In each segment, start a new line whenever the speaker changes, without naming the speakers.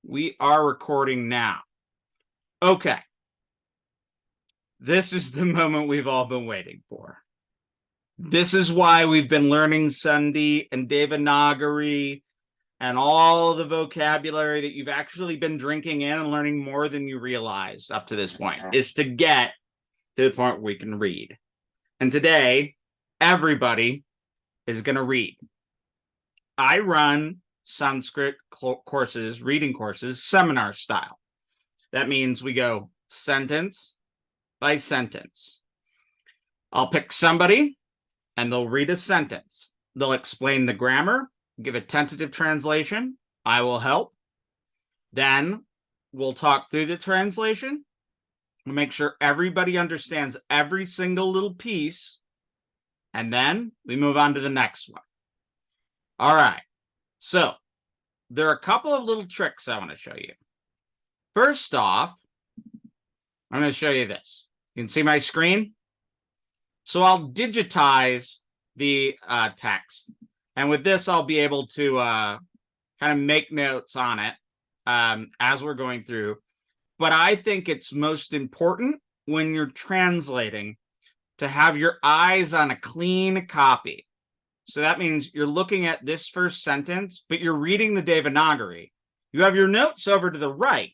We are recording now. Okay. This is the moment we've all been waiting for. This is why we've been learning Sandhi and Devanagari and all the vocabulary that you've actually been drinking in and learning more than you realize up to this point, is to get to the point where we can read. And today, everybody is going to read. I run Sanskrit courses, reading courses, seminar style. That means we go sentence by sentence. I'll pick somebody and they'll read a sentence. They'll explain the grammar, give a tentative translation. I will help. Then we'll talk through the translation. We'll make sure everybody understands every single little piece. And then we move on to the next one. All right. So there are a couple of little tricks I want to show you. First off, I'm going to show you this. You can see my screen. So I'll digitize the text. And with this, I'll be able to kind of make notes on it as we're going through. But I think it's most important when you're translating to have your eyes on a clean copy. So that means you're looking at this first sentence, but you're reading the Devanagari. You have your notes over to the right,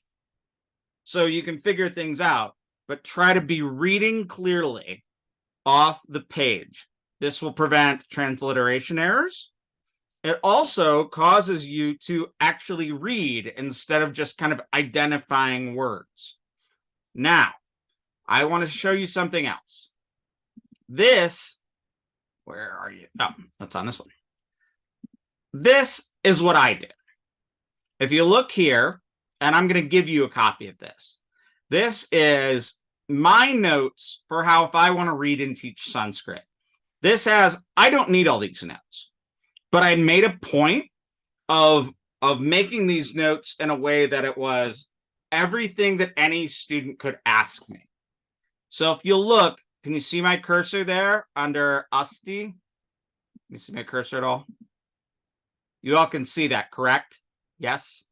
so you can figure things out, but try to be reading clearly off the page. This will prevent transliteration errors. It also causes you to actually read instead of just kind of identifying words. Now, I want to show you something else. This, where are you? Oh, that's on this one. This is what I did. If you look here, and I'm going to give you a copy of this. This is my notes for how if I want to read and teach Sanskrit. This has, I don't need all these notes, but I made a point of making these notes in a way that it was everything that any student could ask me. So if you look, can you see my cursor there under Asti? Can you see my cursor at all? You all can see that, correct? Yes?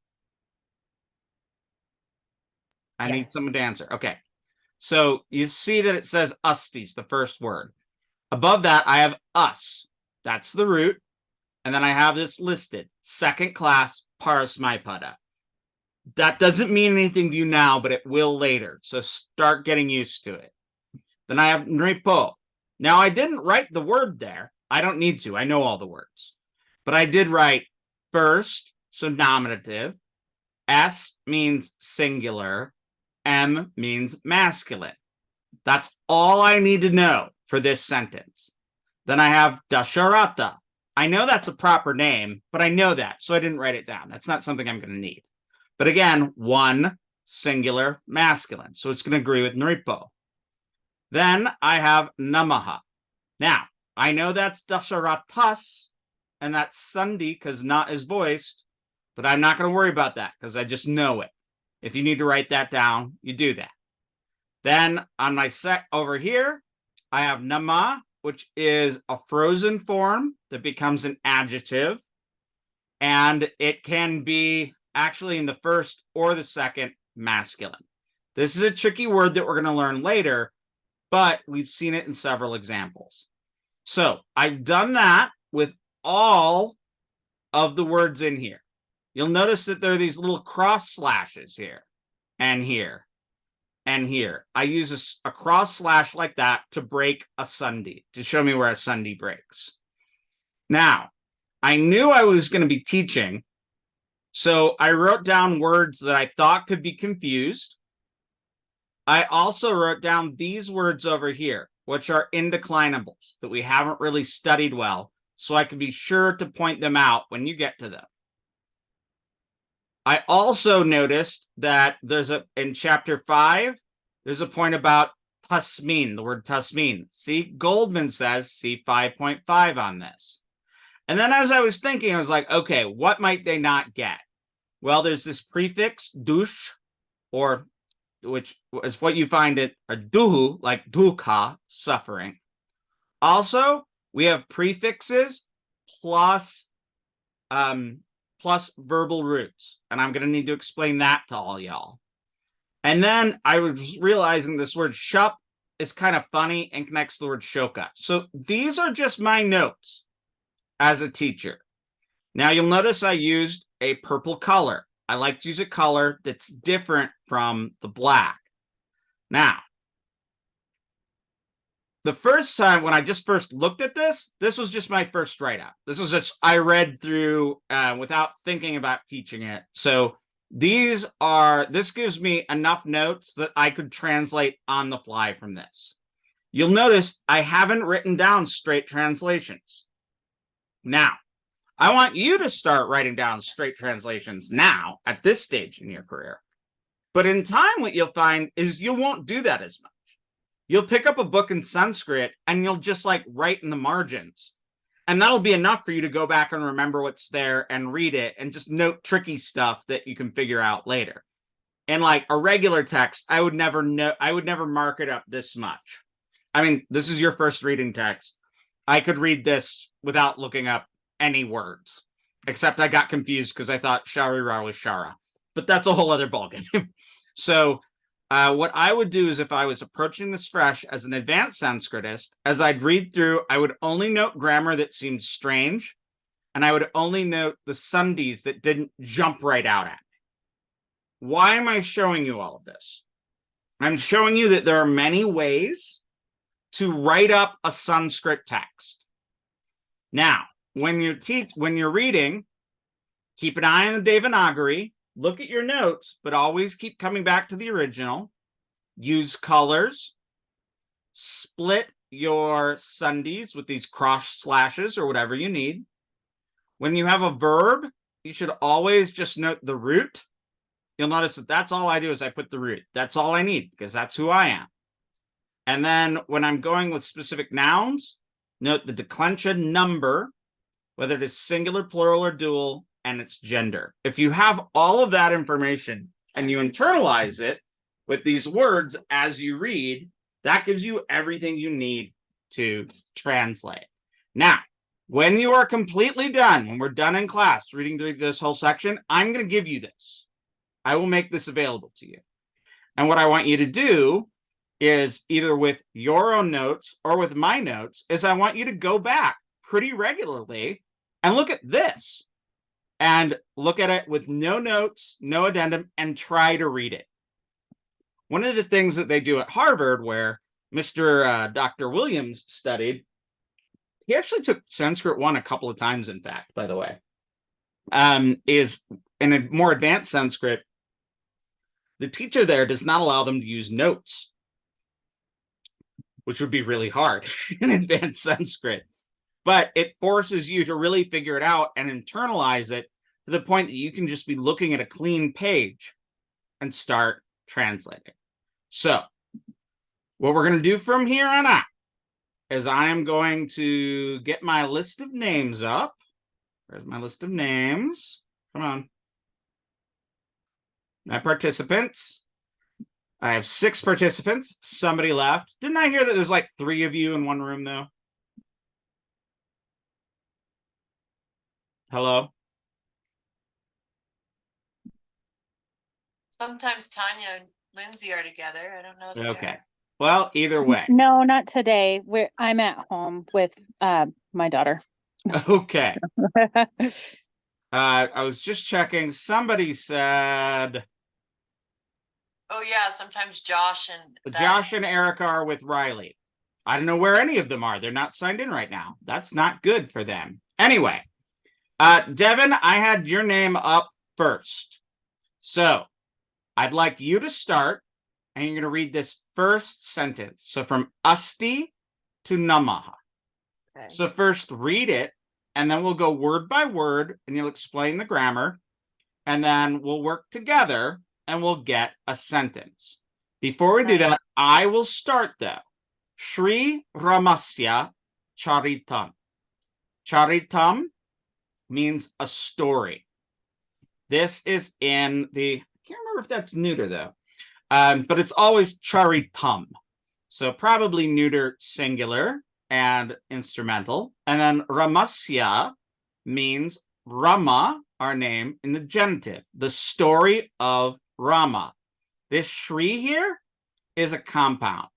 I need someone to answer. Okay. So you see that it says Astis, the first word. Above that, I have us. That's the root. And then I have this listed, second class Parasmaipada. That doesn't mean anything to you now, but it will later. So start getting used to it. Then I have Nripo. Now, I didn't write the word there. I don't need to. I know all the words. But I did write first, so nominative. S means singular. M means masculine. That's all I need to know for this sentence. Then I have Dasharata. I know that's a proper name, but I know that, so I didn't write it down. That's not something I'm going to need. But again, one, singular, masculine. So it's going to agree with Nripo. Then I have Namaha. Now, I know that's Dasharatas, and that's Sandhi because not is voiced, but I'm not going to worry about that because I just know it. If you need to write that down, you do that. Then on my set over here, I have Nama, which is a frozen form that becomes an adjective. And it can be actually in the first or the second masculine. This is a tricky word that we're going to learn later, but we've seen it in several examples. So I've done that with all of the words in here. You'll notice that there are these little cross slashes here and here and here. I use a cross slash like that to break a Sandhi, to show me where a Sandhi breaks. Now, I knew I was going to be teaching, so I wrote down words that I thought could be confused. I also wrote down these words over here, which are indeclinables that we haven't really studied well, so I can be sure to point them out when you get to them. I also noticed that in chapter 5, there's a point about tasmin, the word tasmin. See, Goldman says see 5.5 on this. And then as I was thinking, I was like, okay, what might they not get? Well, there's this prefix, dush, or which is what you find at a duhu, like dukha, suffering. Also, we have prefixes plus plus verbal roots. And I'm going to need to explain that to all y'all. And then I was realizing this word chapt is kind of funny and connects to the word shoka. So these are just my notes as a teacher. Now you'll notice I used a purple color. I like to use a color that's different from the black. Now, the first time when I just first looked at this was just my first write-up. This was just, I read through without thinking about teaching it. So this gives me enough notes that I could translate on the fly from this. You'll notice I haven't written down straight translations. Now, I want you to start writing down straight translations now at this stage in your career. But in time, what you'll find is you won't do that as much. You'll pick up a book in Sanskrit and you'll just like write in the margins. And that'll be enough for you to go back and remember what's there and read it and just note tricky stuff that you can figure out later. And like a regular text, I would never mark it up this much. I mean, this is your first reading text. I could read this without looking up any words, except I got confused because I thought Shari-Ra was Shara. But that's a whole other ballgame. So what I would do is if I was approaching this fresh as an advanced Sanskritist, as I'd read through, I would only note grammar that seemed strange, and I would only note the sandhis that didn't jump right out at me. Why am I showing you all of this? I'm showing you that there are many ways to write up a Sanskrit text. Now, when you're reading, keep an eye on the Devanagari, look at your notes, but always keep coming back to the original. Use colors. Split your sandhis with these cross slashes or whatever you need. When you have a verb, you should always just note the root. You'll notice that that's all I do is I put the root. That's all I need because that's who I am. And then when I'm going with specific nouns, note the declension number, whether it is singular, plural, or dual, and its gender. If you have all of that information and you internalize it with these words as you read, that gives you everything you need to translate. Now, when you are completely done, when we're done in class reading through this whole section, I'm going to give you this. I will make this available to you. And what I want you to do is either with your own notes or with my notes is I want you to go back pretty regularly and look at this and look at it with no notes, no addendum, and try to read it. One of the things that they do at Harvard, where Dr. Williams studied, he actually took Sanskrit 1 a couple of times, in fact, by the way, is in a more advanced Sanskrit, the teacher there does not allow them to use notes, which would be really hard in advanced Sanskrit. But it forces you to really figure it out and internalize it to the point that you can just be looking at a clean page and start translating. So what we're going to do from here on out is I am going to get my list of names up. Where's my list of names? Come on. My participants. I have 6 participants. Somebody left. Didn't I hear that there's like 3 of you in one room, though? Hello?
Sometimes Tanya and Lindsay are together. I don't know if
Okay. Well, either way.
No, not today. I'm at home with my daughter.
Okay. I was just checking. Somebody said
Oh yeah, sometimes Josh and
Erica are with Riley. I don't know where any of them are. They're not signed in right now. That's not good for them. Anyway, Devin, I had your name up first. So I'd like you to start, and you're going to read this first sentence. So from Asti to Namaha.
Okay.
So first read it, and then we'll go word by word, and you'll explain the grammar, and then we'll work together, and we'll get a sentence. Before we do that, I will start, though. Shri Ramasya Charitam. Charitam means a story. This is in the, I can't remember if that's neuter, though, but it's always Charitam. So probably neuter singular and instrumental. And then Ramasya means Rama. our name in the genitive, the story of Rama. This Shri here is a compound,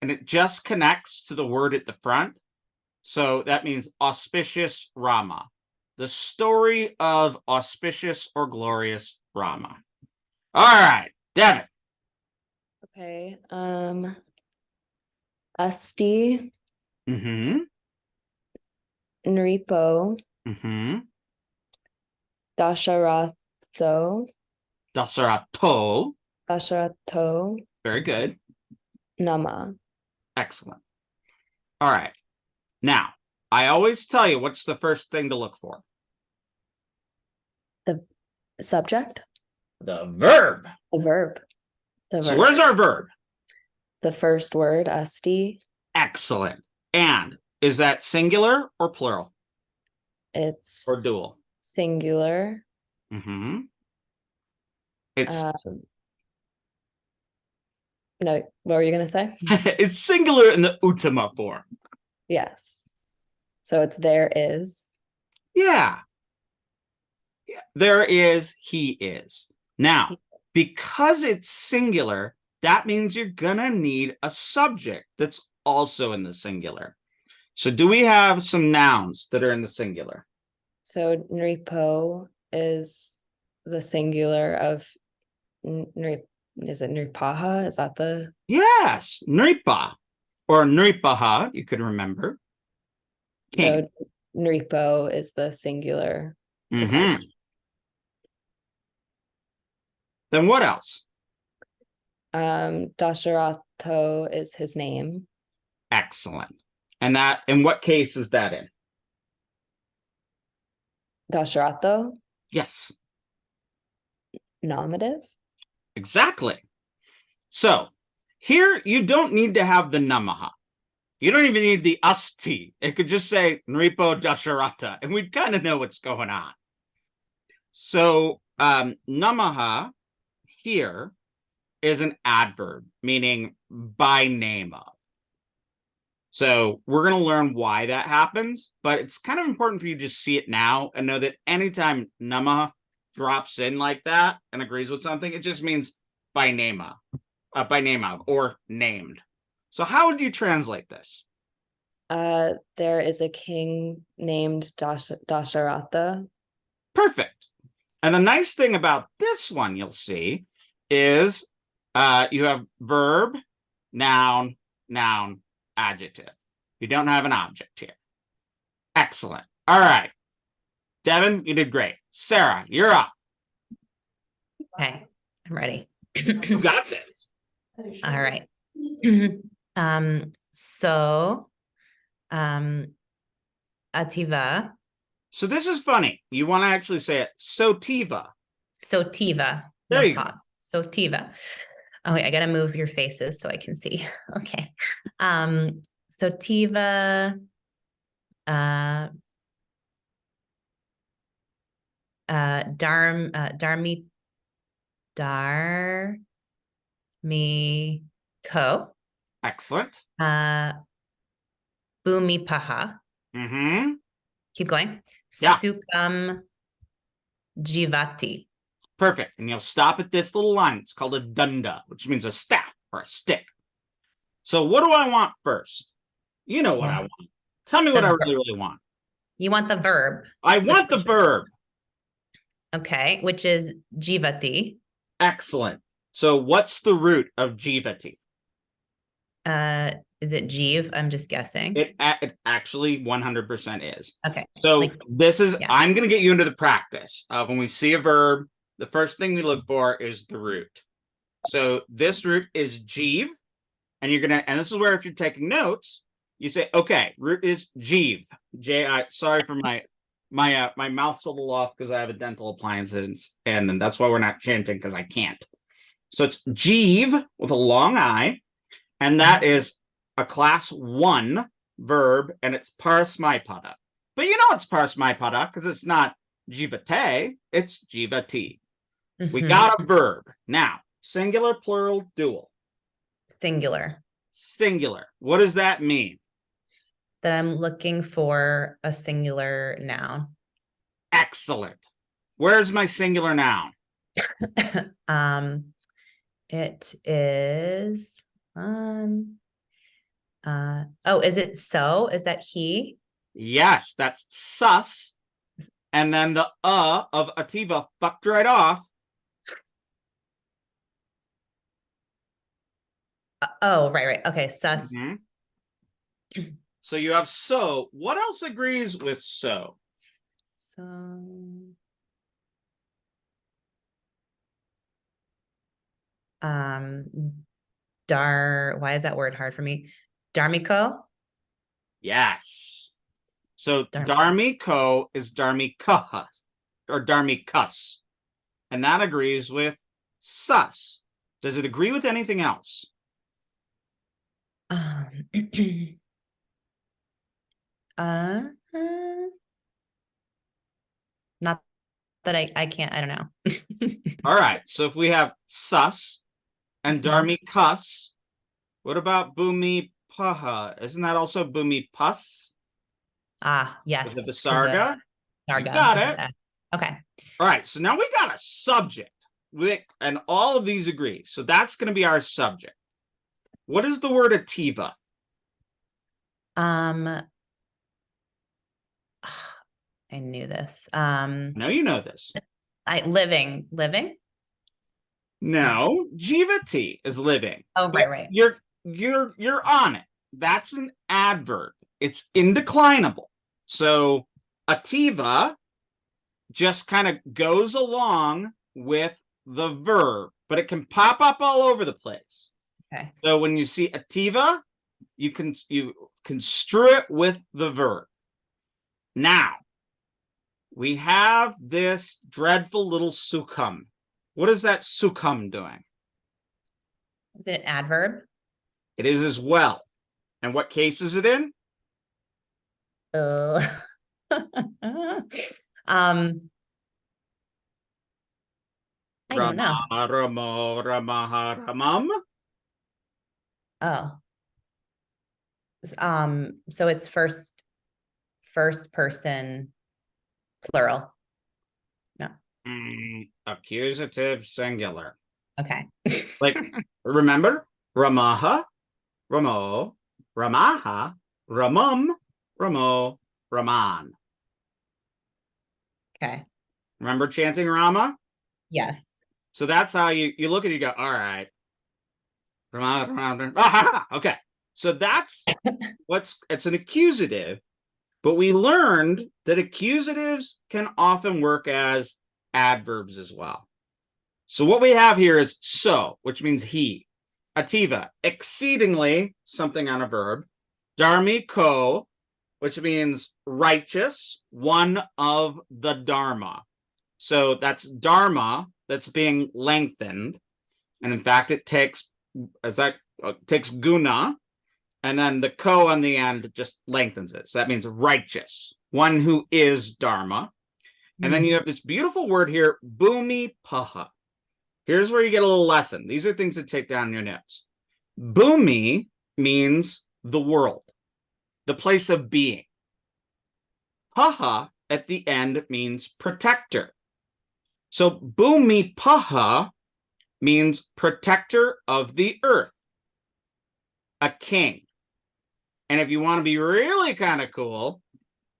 and it just connects to the word at the front. So that means auspicious Rama, the story of auspicious or glorious Rama. All right, Devin.
Okay. Asti,
Mm-hmm.
Nripo,
Mm-hmm.
Dasharatho,
Dasarato.
Dasharatho,
Very good.
Nama.
Excellent. All right. Now, I always tell you what's the first thing to look for?
The subject?
The verb.
The verb. The
So
verb.
where's our verb?
The first word, asti.
Excellent. And is that singular or plural
It's
or dual?
singular.
Mm-hmm. It's
No, what were you gonna say?
it's singular in the ultima form.
Yes. So it's there is.
Yeah. There is, he is. Now, because it's singular, that means you're gonna need a subject that's also in the singular. So do we have some nouns that are in the singular?
So Nripo is the singular of is it Nripaha? Is that the
Yes, Nripa or Nripaha, you could remember. King.
so Nripo is the singular.
Mm-hmm. Then what else?
Dasharatho is his name.
Excellent. And that, in what case is that in?
Dasharatho,
Yes,
nominative.
exactly. So here you don't need to have the namaha. You don't even need the asti. It could just say Nripo Dasharata, and we'd kind of know what's going on. So namaha here is an adverb, meaning by name of. So we're going to learn why that happens, but it's kind of important for you to just see it now and know that anytime namaha drops in like that and agrees with something, it just means by name of or named. So how would you translate this?
There is a king named Dasharatha.
Perfect. And the nice thing about this one you'll see is you have verb, noun, noun, adjective. You don't have an object here. Excellent. All right. Devin, you did great. Sarah, you're up.
Okay, I'm ready.
You got this.
All right. So Ativa,
So this is funny. You want to actually say it. Sotiva.
Sotiva.
There
No
you go.
pause. Sotiva. Oh wait, I gotta move your faces so I can see. Okay. Sotiva, Darmiko,
Excellent.
Bumipaha.
Mm-hmm.
Keep going.
Yeah.
Sukam Jivati.
Perfect. And you'll stop at this little line. It's called a dunda, which means a staff or a stick. So what do I want first? You know what I want. Tell me what I really, really want.
You want the verb.
I want the verb.
Okay, which is jivati.
Excellent. So what's the root of jivati?
Is it jiv? I'm just guessing.
It actually 100% is.
Okay.
So this is,
yeah.
I'm going to get you into the practice of when we see a verb, the first thing we look for is the root. So this root is jiv, and you're going to, and this is where if you're taking notes, you say, okay, root is jiv. J-I, sorry for my mouth's a little off because I have a dental appliances, and that's why we're not chanting because I can't. So it's jiv with a long I, and that is a class 1 verb, and it's parsmaipada. But you know it's parsmaipada because it's not jivate, it's jivati. We got a verb. Now, singular, plural, dual.
Singular.
Singular. What does that mean?
That I'm looking for a singular noun.
Excellent. Where's my singular noun?
It is, oh, is it so? Is that he?
Yes, that's sus. And then the of ativa fucked right off.
Oh, right. Okay, sus.
Mhm. So you have so. What else agrees with so?
So, why is that word hard for me? Dharmiko?
Yes. So
Dharm-
dharmiko is dharmikas or dharmikas. And that agrees with sus. Does it agree with anything else?
Um, uh, not that I can't, I don't know.
All right. So if we have sus and
Mhm.
dharmikas, what about bhumi paha? Isn't that also bhumi pas?
Yes.
With the
'Cause the
visarga? You
Sarga
got
is
it.
okay.
All right. So now we got a subject. And all of these agree. So that's going to be our subject. What is the word ativa?
I knew this.
Now you know this.
Living.
No, jivati is living.
Oh,
But
right.
you're on it. That's an adverb. It's indeclinable. So ativa just kind of goes along with the verb, but it can pop up all over the place.
Okay.
So when you see ativa, you construe it with the verb. Now we have this dreadful little sukham. What is that sukham doing?
Is it an adverb?
It is as well. And what case is it in?
I don't know.
Ramo, ramaha, ramam.
Oh. So it's first person plural. No.
Accusative singular.
Okay.
Like, remember? Ramaha, ramo, ramaha, ramum, ramo, raman.
Okay.
Remember chanting Rama?
Yes.
So that's how you look at it, you go, all right. Okay. So that's it's an accusative, but we learned that accusatives can often work as adverbs as well. So what we have here is so, which means he. Ativa, exceedingly, something on a verb. Dharmiko, which means righteous, one of the Dharma. So that's Dharma that's being lengthened. And in fact, it takes guna, and then the ko on the end just lengthens it. So that means righteous, one who is Dharma. And then you have this beautiful word here, bhumi paha. Here's where you get a little lesson. These are things to take down in your notes. Bhumi means the world, the place of being. Paha at the end means protector. So bhumi paha means protector of the earth, a king. And if you want to be really kind of cool,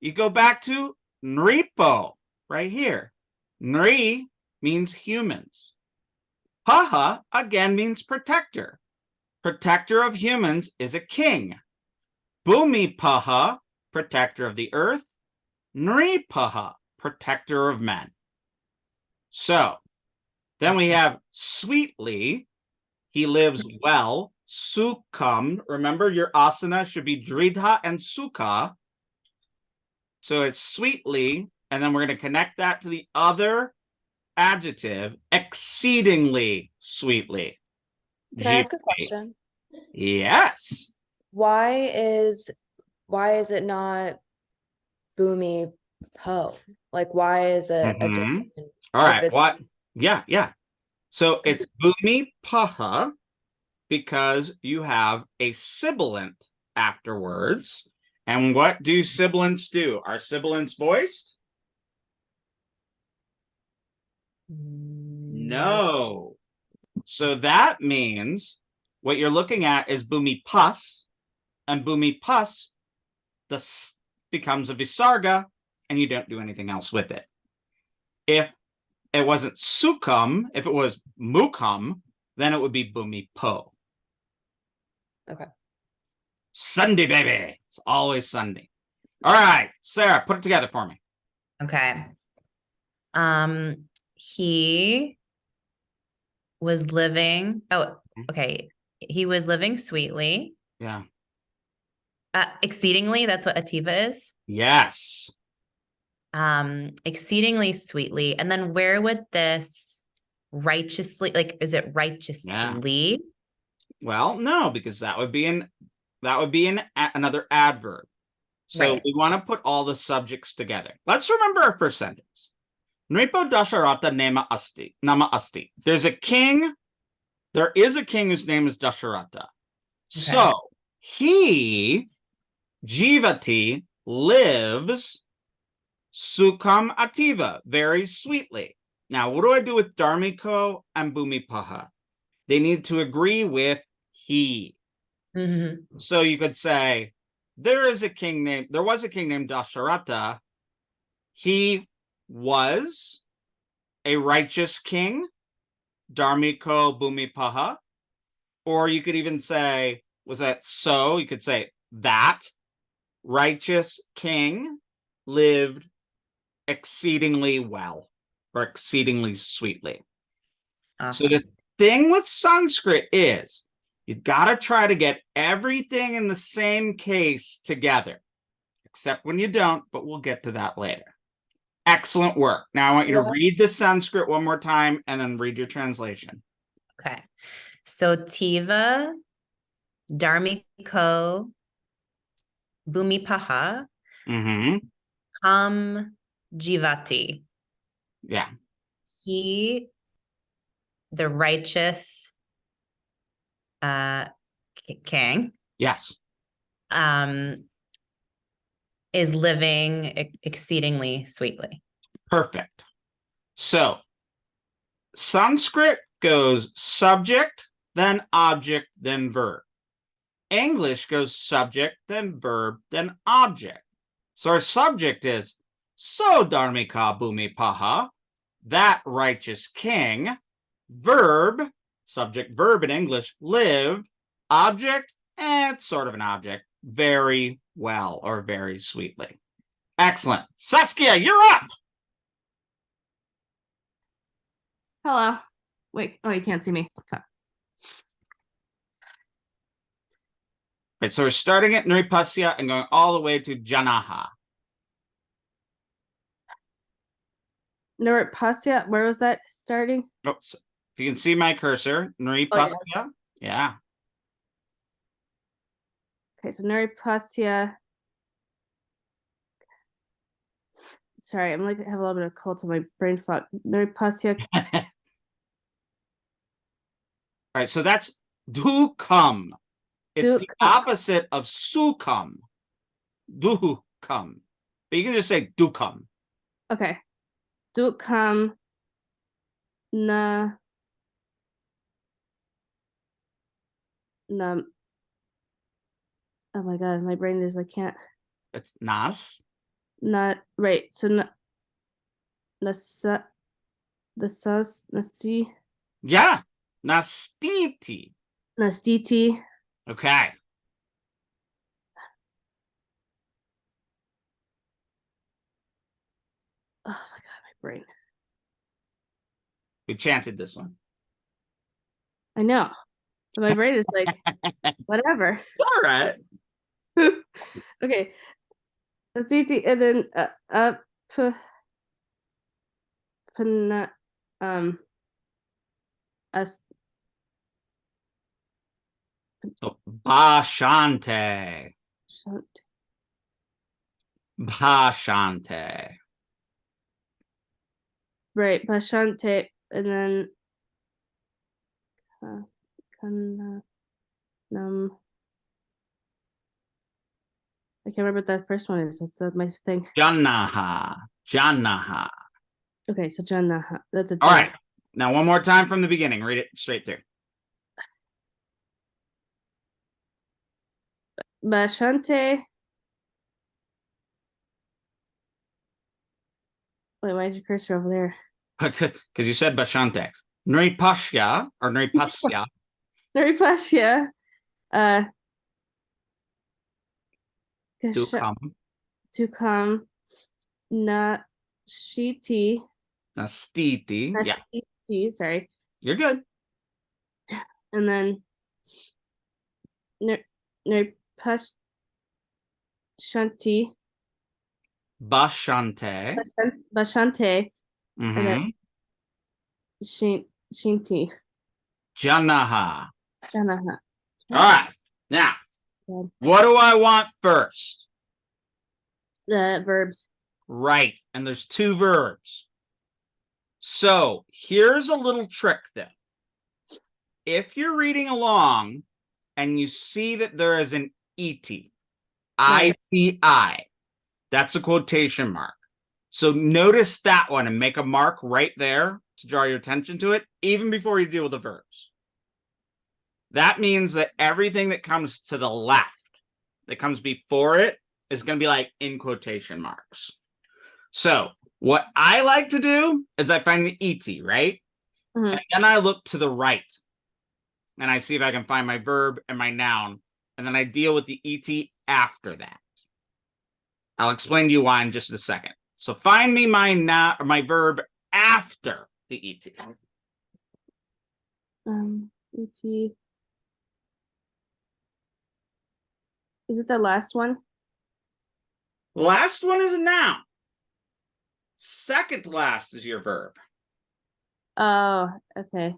you go back to Nripo right here. Nri means humans. Paha again means protector. Protector of humans is a king. Bhumi Paha, protector of the earth. Nri Paha, protector of men. So then we have sweetly, he lives well. Sukham, remember your asana should be dridha and sukha. So it's sweetly, and then we're going to connect that to the other adjective, exceedingly sweetly.
Can I ask a question?
Yes.
Why is it not Boomy Poe? Like, why is it a different?
All right.
it's-
What? Yeah. So it's bhumi paha because you have a sibilant afterwards. And what do sibilants do? Are sibilants voiced? No. So that means what you're looking at is Bhumi Pas, and Bhumi Pas, the s becomes a Visarga, and you don't do anything else with it. If it wasn't Sukam, if it was Mukam, then it would be Bhumi Po.
Okay.
Sunday, baby. It's always Sunday. All right, Sarah, put it together for me.
Okay. He was living, okay. He was living sweetly.
Yeah.
Exceedingly, that's what Ativa is.
Yes.
Exceedingly sweetly. And then where would this righteously, like, is it righteously?
Well, no, because that would be another adverb. So
Right.
we want to put all the subjects together. Let's remember our first sentence. Nripo Dasharata nama asti. There is a king whose name is Dasharata. So he, Jivati, lives Sukham Ativa, very sweetly. Now, what do I do with Dharmiko and Bhumipaha? They need to agree with he.
Mm-hmm.
So you could say, there was a king named Dasharata. He was a righteous king, Dharmiko Bhumipaha. Or you could even say, was that so? You could say, that righteous king lived exceedingly well or exceedingly sweetly. So the thing with Sanskrit is you've got to try to get everything in the same case together, except when you don't, but we'll get to that later. Excellent work. Now I want you to read the Sanskrit one more time and then read your translation.
Okay. So Tiva, Dharmiko, Bhumipaha,
Mm-hmm.
Kam Jivati.
Yeah.
He, the righteous king,
Yes.
is living exceedingly sweetly.
Perfect. So Sanskrit goes subject, then object, then verb. English goes subject, then verb, then object. So our subject is so Dharmika Bhumipaha, that righteous king. Verb, subject, verb in English, lived. Object, it's sort of an object, very well or very sweetly. Excellent. Saskia, you're up.
Hello. Wait, oh, you can't see me. Okay.
Right, so we're starting at Nripasya and going all the way to Janaha.
Nurpasya, where was that starting?
Oh, so if you can see my cursor, Nripasya. Yeah.
Okay, so Nurpasya. Sorry, I'm like I have a little bit of cold to my brain fog. Nurpasya.
All right, so that's dukam. It's the opposite of sukam. Dukam. But you can just say dukam.
Okay. Dukam na na. Oh my god, my brain is I can't.
It's nas.
Not right. So nasa the sus nasi
Yeah. Nastiti.
nastiti.
Okay.
Oh my god, my brain.
We chanted this one.
I know. But my brain is like whatever.
All right.
Okay. Nastiti and then as
So Bashante. Bashante.
Right, Bashante, and then I can't remember what that first one is. That's my thing.
Janaha. Janaha.
Okay, so Janaha. That's a
All
J.
right. Now, one more time from the beginning. Read it straight through.
Bashante. Wait, why is your cursor over there?
Because you said Bashante. Nripashya or Nripasya.
Naripashya. Uh,
To
Kasha-
come.
to come. Nashiti.
Nastiti. Yeah,
Nashiti, sorry.
you're good.
And then Naripashanti.
Bashante.
Bashante. And then
Mm-hmm.
Shinti.
Janaha.
Janaha.
All right. Now, what do I want first?
The verbs.
Right. And there's two verbs. So here's a little trick though. If you're reading along and you see that there is an ET,
Right.
ITI, that's a quotation mark. So notice that one and make a mark right there to draw your attention to it, even before you deal with the verbs. That means that everything that comes to the left, that comes before it, is going to be like in quotation marks. So what I like to do is I find the ET, right?
Mhm.
And then I look to the right and I see if I can find my verb and my noun. And then I deal with the ET after that. I'll explain to you why in just a second. So find me my noun or my verb after the ET.
ET. Is it the last one?
Last one is a noun. Second to last is your verb.
Oh, okay.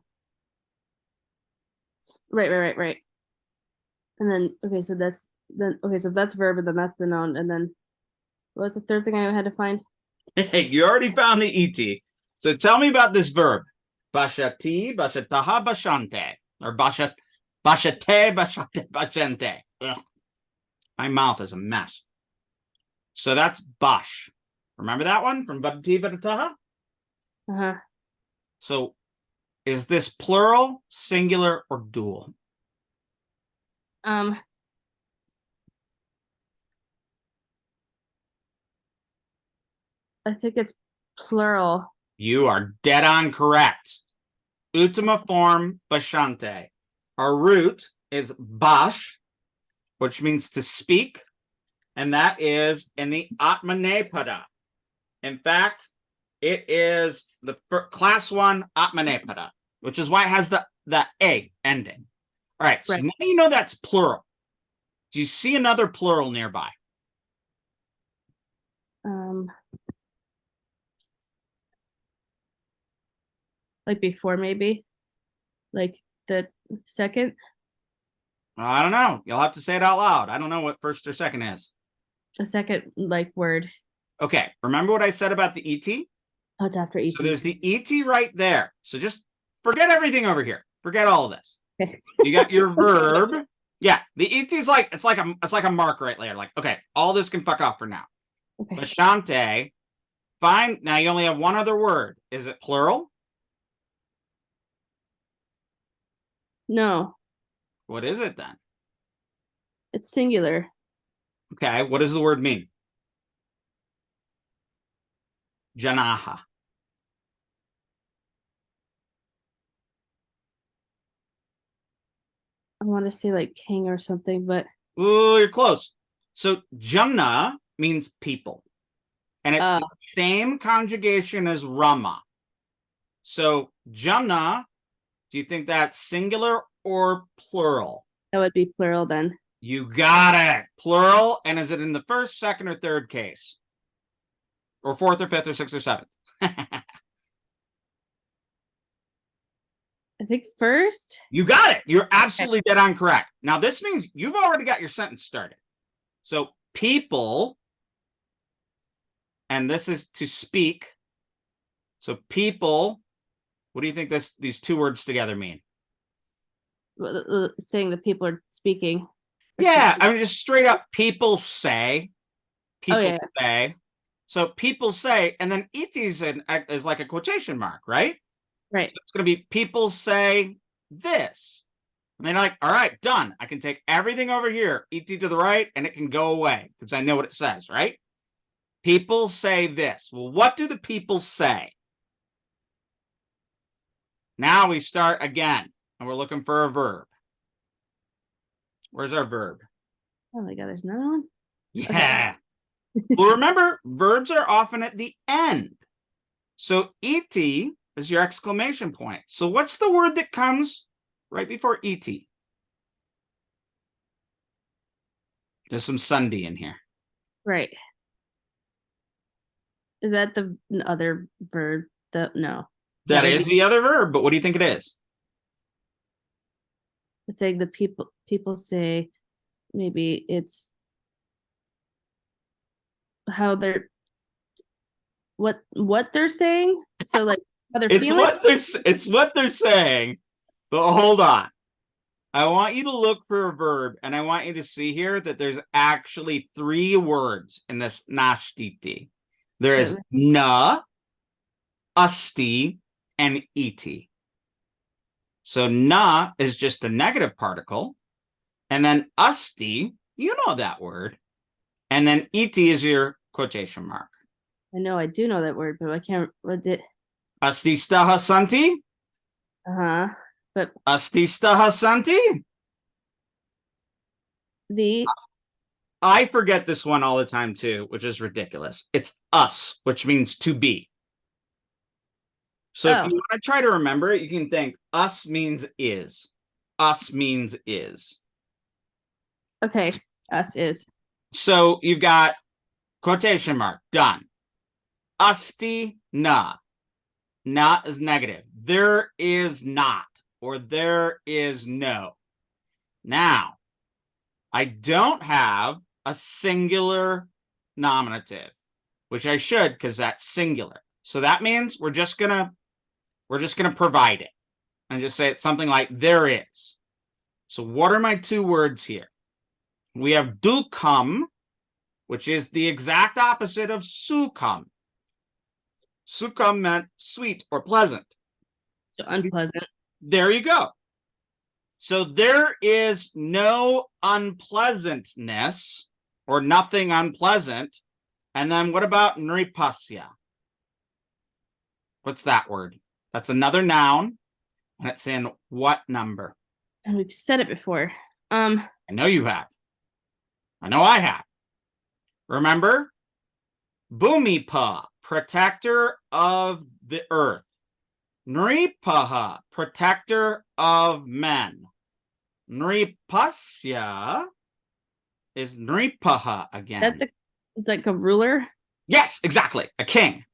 Right. And then okay, so that's then okay, so that's verb, and then that's the noun, and then what was the third thing I had to find?
Hey, you already found the ET. So tell me about this verb. Bashati, bashataha, bashante. Or bashate, bashate, bashante. Ugh. My mouth is a mess. So that's bash. Remember that one from Badati Badataha?
Uh-huh.
So is this plural, singular, or dual?
I think it's plural.
You are dead on correct. Ultima form bashante. Our root is bash, which means to speak, and that is in the Atmanepada. In fact, it is the class one Atmanepada, which is why it has the A ending. All right, so
Right.
now you know that's plural. Do you see another plural nearby?
Like before maybe, like the second,
I don't know. You'll have to say it out loud. I don't know what first or second is.
a second like word.
Okay, remember what I said about the ET?
Oh, it's after ET.
So there's the ET right there. So just forget everything over here. Forget all of this.
Okay.
You got your verb. Yeah, the ET is like it's like a mark right there. Like, okay, all this can fuck off for now.
Okay.
Bashante. Fine. Now you only have one other word. Is it plural?
No,
What is it then?
it's singular.
Okay, what does the word mean? Janaha.
I want to say like king or something, but
Ooh, you're close. So Jamna means people. And it's the same conjugation as Rama. So Jamna, do you think that's singular or plural?
that would be plural then.
You got it. Plural. And is it in the first, second, or third case? Or fourth, or fifth, or sixth, or seventh?
I think first.
You got it. You're absolutely dead on correct. Now, this means you've already got your sentence started. So people, and this is to speak. So people, what do you think these two words together mean?
Saying that people are speaking.
Yeah, I mean, just straight up, people say. People
yeah.
say. So people say, and then iti is like a quotation mark, right?
Right.
So it's going to be people say this. And they're like, all right, done. I can take everything over here, et to the right, and it can go away because I know what it says, right? People say this. Well, what do the people say? Now we start again, and we're looking for a verb. Where's our verb?
Oh my god, there's another one.
Yeah. Well, remember, verbs are often at the end. So et is your exclamation point. So what's the word that comes right before et? There's some Sunday in here.
Right. Is that the other verb? No.
That
would
is
be-
the other verb, but what do you think it is?
It's like the people say, maybe it's how they're what they're saying. So like how they're
It's
feeling.
it's what they're saying. But hold on. I want you to look for a verb, and I want you to see here that there's actually 3 words in this nastiti. There is na, asti, and iti. So na is just a negative particle, and then asti, you know that word, and then iti is your quotation mark.
I know I do know that word, but I can't. What did?
Asti staha santi?
But
Asti staha santi?
the
I forget this one all the time too, which is ridiculous. It's us, which means to be. So if you want to try to remember it, you can think us means is. Us means is.
okay, us is.
So you've got quotation mark, done. Asti na. Na is negative. There is not, or there is no. Now, I don't have a singular nominative, which I should because that's singular. So that means we're just gonna provide it and just say it's something like there is. So what are my 2 words here? We have dukam, which is the exact opposite of sukam. Sukam meant sweet or pleasant.
So unpleasant.
There you go. So there is no unpleasantness or nothing unpleasant. And then what about nripasya? What's that word? That's another noun. And it's in what number?
And we've said it before.
I know you have. I know I have. Remember? Bhumipa, protector of the earth. Nripaha, protector of men. Nripasya is Nripaha again.
It's like a ruler.
Yes, exactly. A king.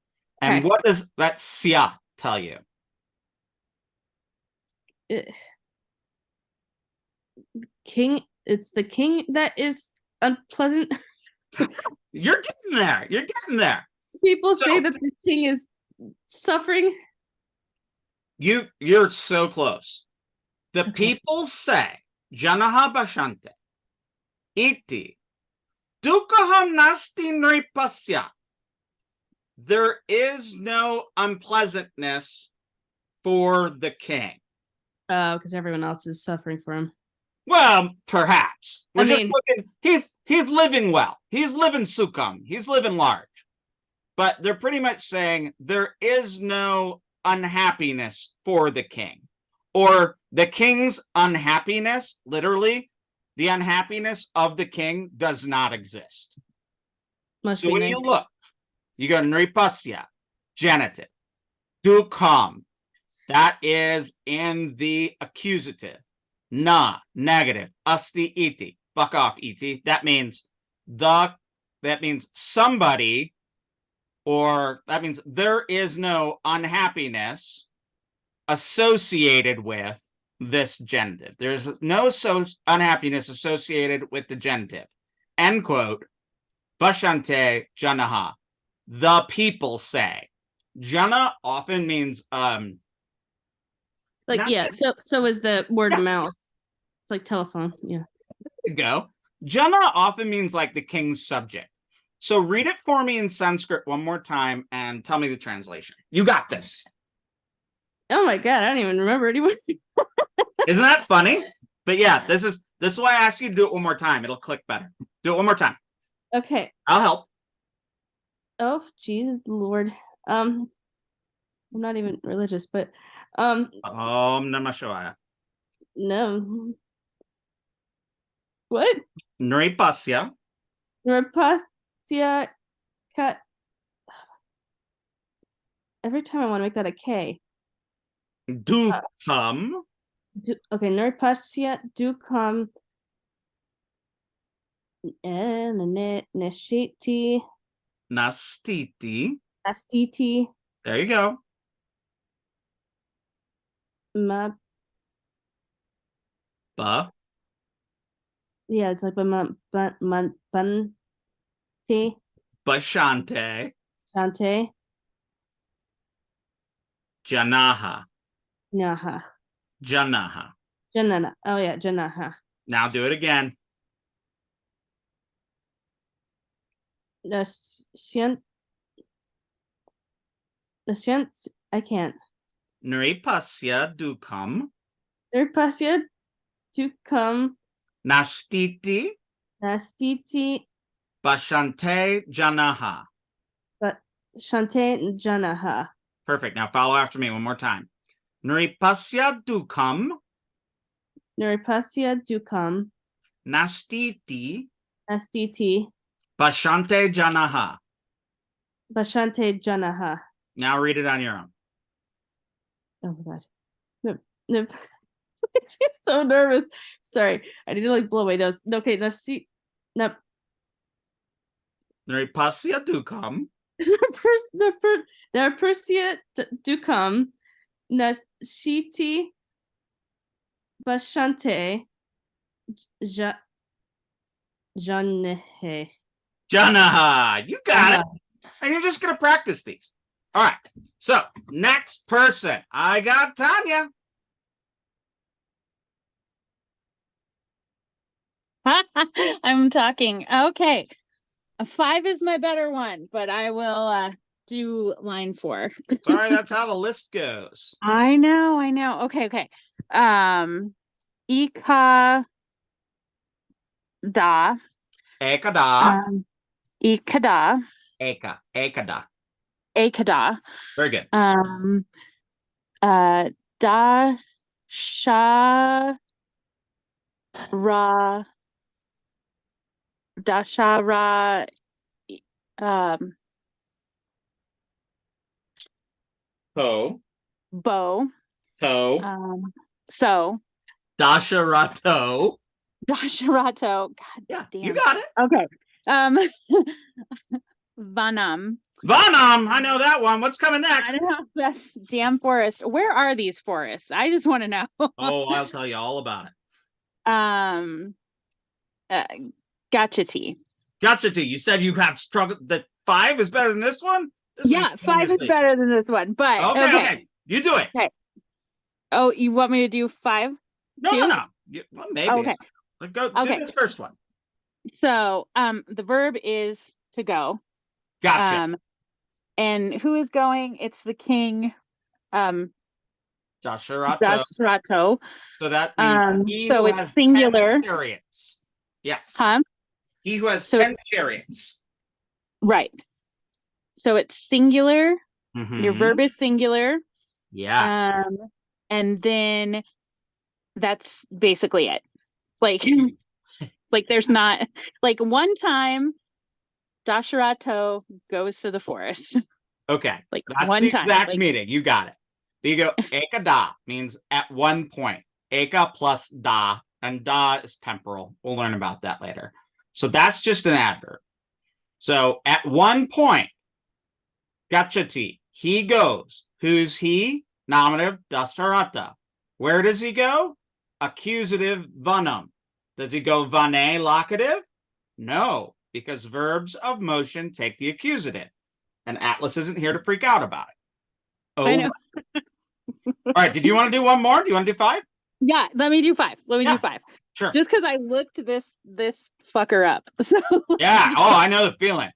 And
Okay.
what does that sya tell you?
King. It's the king that is unpleasant.
You're getting there. You're getting there.
People
So-
say that the king is suffering.
You're so close. The people say, Janaha Bashante, Iti, Dukaham Nasti Nripasya. There is no unpleasantness for the king.
Because everyone else is suffering for him.
Well, perhaps. We're
I
just
mean-
looking. He's living well. He's living sukam. He's living large. But they're pretty much saying there is no unhappiness for the king. Or the king's unhappiness, literally, the unhappiness of the king does not exist.
Must
So
be
when
nice.
you look, you go nripasya, genitive, dukam, that is in the accusative. Na, negative, asti iti, fuck off iti. That means somebody, or that means there is no unhappiness associated with this genitive. There's no unhappiness associated with the genitive. End quote. Bashante janaha. The people say. Jana often means
Like,
not
yeah, so is the word of mouth. It's like telephone. Yeah.
there you go. Jana often means like the king's subject. So read it for me in Sanskrit one more time and tell me the translation. You got this.
Oh my god, I don't even remember anymore.
Isn't that funny? But yeah, this is why I asked you to do it one more time. It'll click better. Do it one more time.
Okay.
I'll help.
Oh, Jesus Lord. I'm not even religious, but
Namah Shivaya.
no. What?
Nripasya
Rapastia cut. Every time I want to make that a K.
Dukam
Okay, Nurpastia Dukam Neshiti
Nastiti.
Astiti
There you go.
Ma.
Ba
Yeah, it's like Bante
Bashante
Shante
Janaha.
Naha
Janaha.
Janana. Oh yeah, Janaha.
Now do it again.
Nascient. I can't.
Nripasya Dukam
Nurpastia Dukam
Nastiti
Nastiti
Bashante Janaha.
Shante Janaha.
Perfect. Now follow after me one more time. Nripasya Dukam
Nurpastia Dukam
Nastiti
Astiti
Bashante Janaha.
Bashante Janaha.
Now read it on your own.
Oh my god. No, no. I'm so nervous. Sorry. I need to like blow my nose. Okay, now see. No.
Nripasya Dukam
Persia Dukam Nashiti Bashante Janehe.
Janaha. You got it. And you're just going to practice these. All right. So next person, I got Tanya.
I'm talking. Okay. A 5 is my better one, but I will do line 4.
Sorry, that's how the list goes.
I know. Okay. Ika da.
Ekada.
Ikada.
Ekada.
Ekada.
Very good.
Da sha ra Dashara
Toe.
bow.
Toe.
So
Dasharato.
Dasharato. God
Yeah,
damn.
you got it.
Okay. Vanam.
Vanam. I know that one. What's coming
I
next?
don't know. That's damn forest. Where are these forests? I just want to know.
Oh, I'll tell you all about it.
Gachati.
Gotcha. You said you have struggled. The 5 is better than this one?
Yeah, 5 is better than this one, but
Okay. You do it.
Okay. Oh, you want me to do 5?
No. Well, maybe.
Okay.
Do this first one.
So, the verb is to go.
Gotcha.
And who is going? It's the king.
Dasharato.
So
that means he
so
who
it's
has
singular.
10 chariots. Yes.
Huh?
He who has
So
10 chariots.
Right. So it's singular.
Mhm.
Your verb is singular.
Yes.
And then that's basically it. Like, like there's not like one time Dasharato goes to the forest.
Okay.
Like
That's
one
the
time.
exact
Like,
meaning. You got it. There you go. Ekada means at one point. Eka plus da, and da is temporal. We'll learn about that later. So that's just an adverb. So at one point, gachati, he goes. Who's he? Nominative, dastarata. Where does he go? Accusative, vanam. Does he go vane, locative? No, because verbs of motion take the accusative. And Atlas isn't here to freak out about it. Oh,
I know.
All right. Did you want to do one more? Do you want to do 5?
Yeah, let me do 5.
Yeah.
Do 5.
Sure.
Just because I looked this fucker up. So
Yeah. Oh, I know the feeling.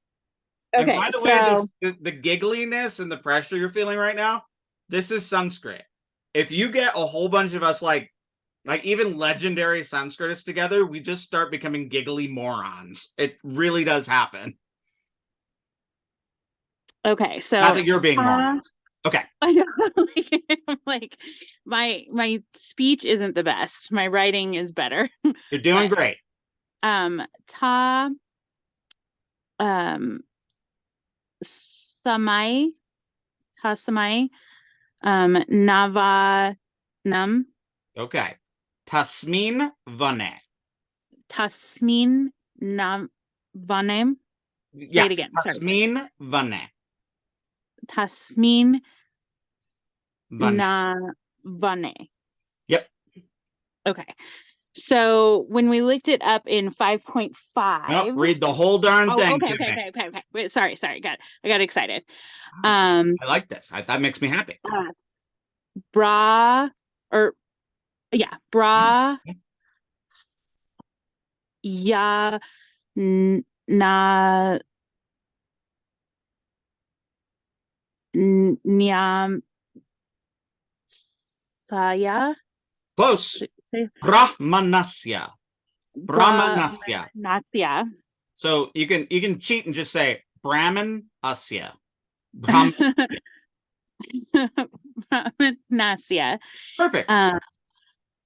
And
Okay,
by the way,
so
the giggliness and the pressure you're feeling right now, this is Sanskrit. If you get a whole bunch of us like even legendary Sanskritists together, we just start becoming giggly morons. It really does happen.
okay, so
Not that you're being morons. Okay.
I know, like my speech isn't the best. My writing is better.
You're doing
But,
great.
Ta samai tasamai navanam
Okay. Tasmin vane.
tasmin navanem. Say it
Yes.
again. Sorry.
Tasmin vane.
Tasmin
Vane.
navane.
Yep.
Okay. So when we looked it up in 5.5.
Nope, read the whole darn
Oh,
thing.
okay. Wait, sorry. I got excited.
I like this. That makes me happy.
Bra or yeah, bra ya na nyam saya.
Close.
Say
Brahmanasya. Brahmanasya.
Brahmanasya.
So you can cheat and just say Brahman Asya. Brahmanasya.
Brahmanasya.
Perfect.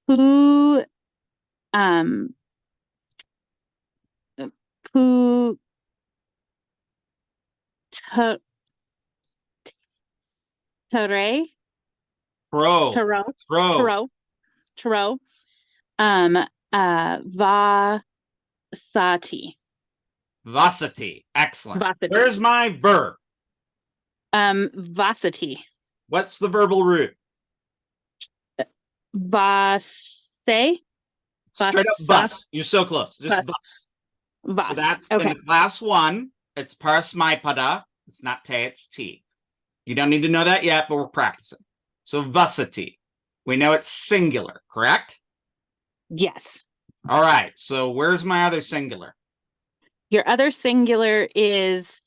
Who who tare
Pro.
taro
Pro.
taro taro vasati.
Vasati. Excellent.
Vasati.
Where's my verb?
Vasati.
What's the verbal root?
Vase.
Straight up bus. You're so close. Just bus.
Vas.
So that's
okay.
in the class 1. It's parasmaipada. It's not te, it's t. You don't need to know that yet, but we're practicing. So vasati. We know it's singular, correct?
Yes.
All right. So where's my other singular?
Your other singular is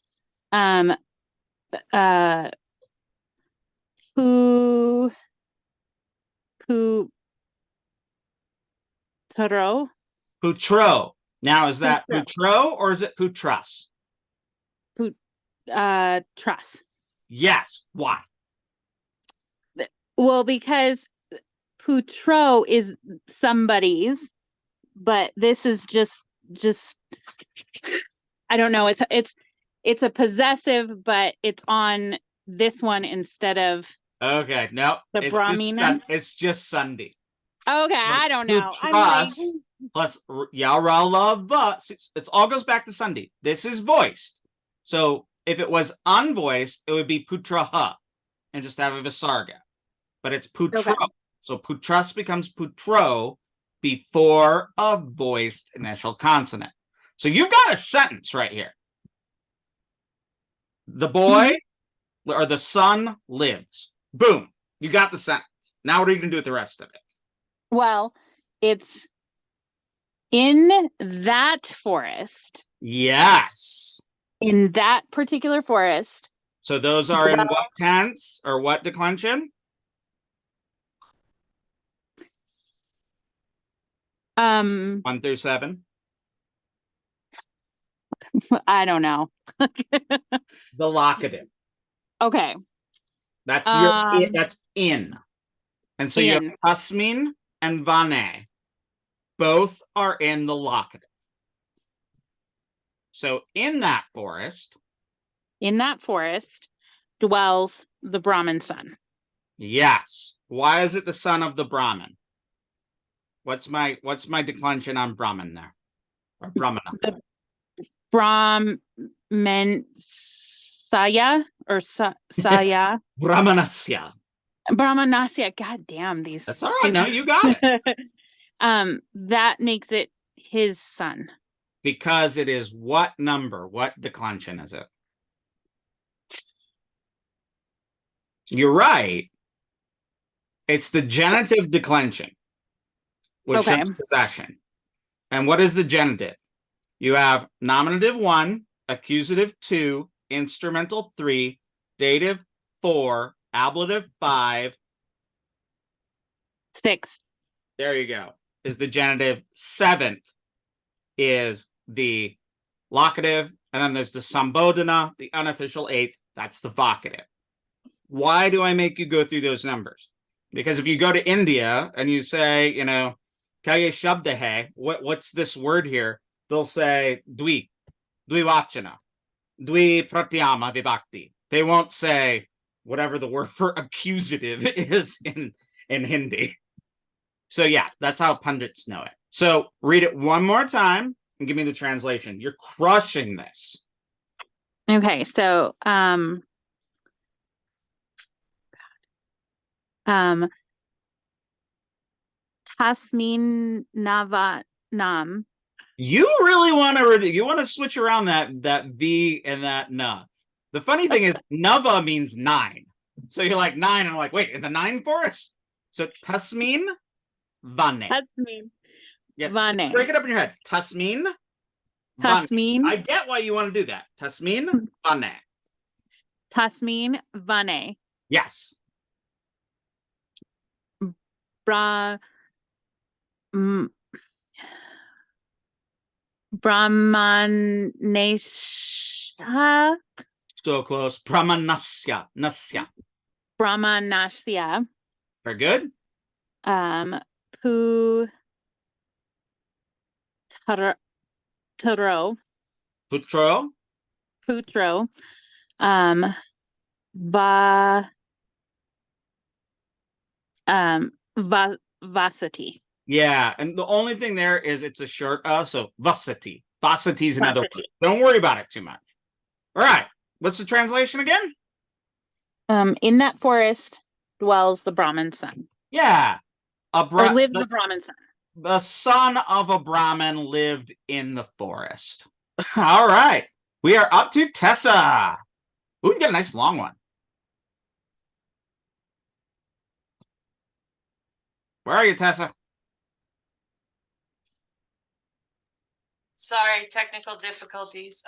pu putro.
Putro. Now, is that putro or is it putras?
Truss.
Yes. Why?
Well, because putro is somebody's, but this is just I don't know. It's a possessive, but it's on this one instead of
Okay. No.
the Brahmina.
It's just Sunday.
Okay, I don't know. I'm like
plus Yara love but it all goes back to Sunday. This is voiced. So if it was unvoiced, it would be putraha and just have a visarga. But it's putro. Okay. So putras becomes putro before a voiced initial consonant. So you've got a sentence right here. The boy or the son lives. Boom. You got the sentence. Now what are you going to do with the rest of it?
Well, it's in that forest.
Yes.
In that particular forest.
So those are in what tense or what declension? 1 through 7.
I don't know.
The locative.
Okay.
That's that's in. And so you have tasmin and vane. Both are in the locative. So in that forest dwells the Brahmin son. Yes. Why is it the son of the Brahmin? What's my declension on Brahmin there? Or Brahmana? The Brahmin saya or saya. Brahmanasya. Brahmanasya. God damn these. That's all right. No, you got it. That makes it his son. Because it is what number? What declension is it? You're right. It's the genitive declension, which shows possession. And what is the genitive? You have nominative 1, accusative 2, instrumental 3, dative 4, ablative 5.
6.
There you go. Is the genitive. 7th is the locative. And then there's the sambodhana, the unofficial 8th. That's the vocative. Why do I make you go through those numbers? Because if you go to India and you say, kya ye shabd hai, what's this word here? They'll say dvivachana, dvi pratyama vibhakti. They won't say whatever the word for accusative is in Hindi. So yeah, that's how pundits know it. So read it one more time and give me the translation. You're crushing this.
Okay, so tasmin navanam.
You really want to switch around that V and that na. The funny thing is nava means 9. So you're like 9 and I'm like, wait, in the 9 forest? So tasmin vane.
Tasmin
Yeah,
vane.
break it up in your head. Tasmin vane.
Tasmin.
I get why you want to do that. Tasmin vane.
Tasmin vane.
Yes.
Bra. Brahmanesha.
So close. Brahmanasya. Nasya.
Brahmanasya.
Very good.
Pu Taro.
Putro.
Putro. Vasati.
Yeah, and the only thing there is it's a short so vasati. Vasati is another word. Don't worry about it too much. All right. What's the translation again?
In that forest dwells the Brahmin son.
Yeah.
Or lived the Brahmin son.
The son of a Brahmin lived in the forest. All right. We are up to Tessa. Ooh, we can get a nice long one. Where are you, Tessa?
Sorry, technical difficulties.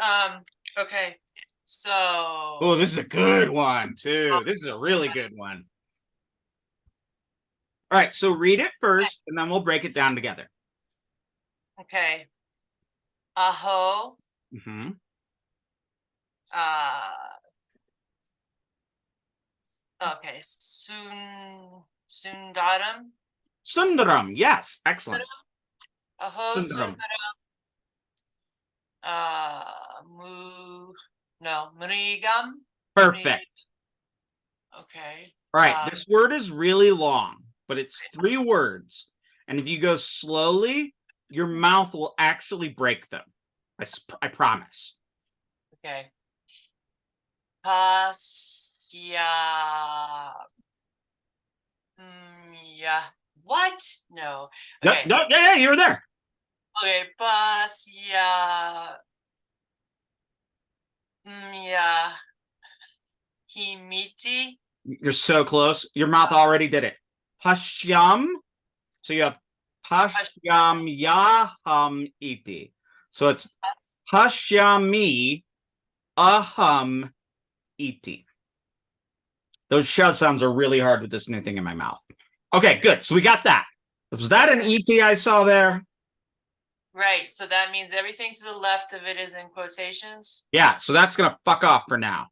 Okay. So.
Oh, this is a good one, too. This is a really good one. All right, so read it first, and then we'll break it down together.
Okay. Aho.
Mm-hmm.
Okay. Sundaram.
Sundaram, yes, excellent.
Aho
Sundaram.
Mrigam.
Perfect.
Okay.
All right, this word is really long, but it's 3 words. And if you go slowly, your mouth will actually break them. I promise.
Okay. Pasya. Yeah. What? No. Okay.
No, yeah, you were there.
Okay. Pasya. Yeah. Himiti.
You're so close. Your mouth already did it. Pashyam. So you have pashyam yaham iti. So it's pashyami aham iti. Those shut sounds are really hard with this new thing in my mouth. Okay, good. So we got that. Was that an ET I saw there?
Right. So that means everything to the left of it is in quotations.
Yeah, so that's gonna fuck off for now.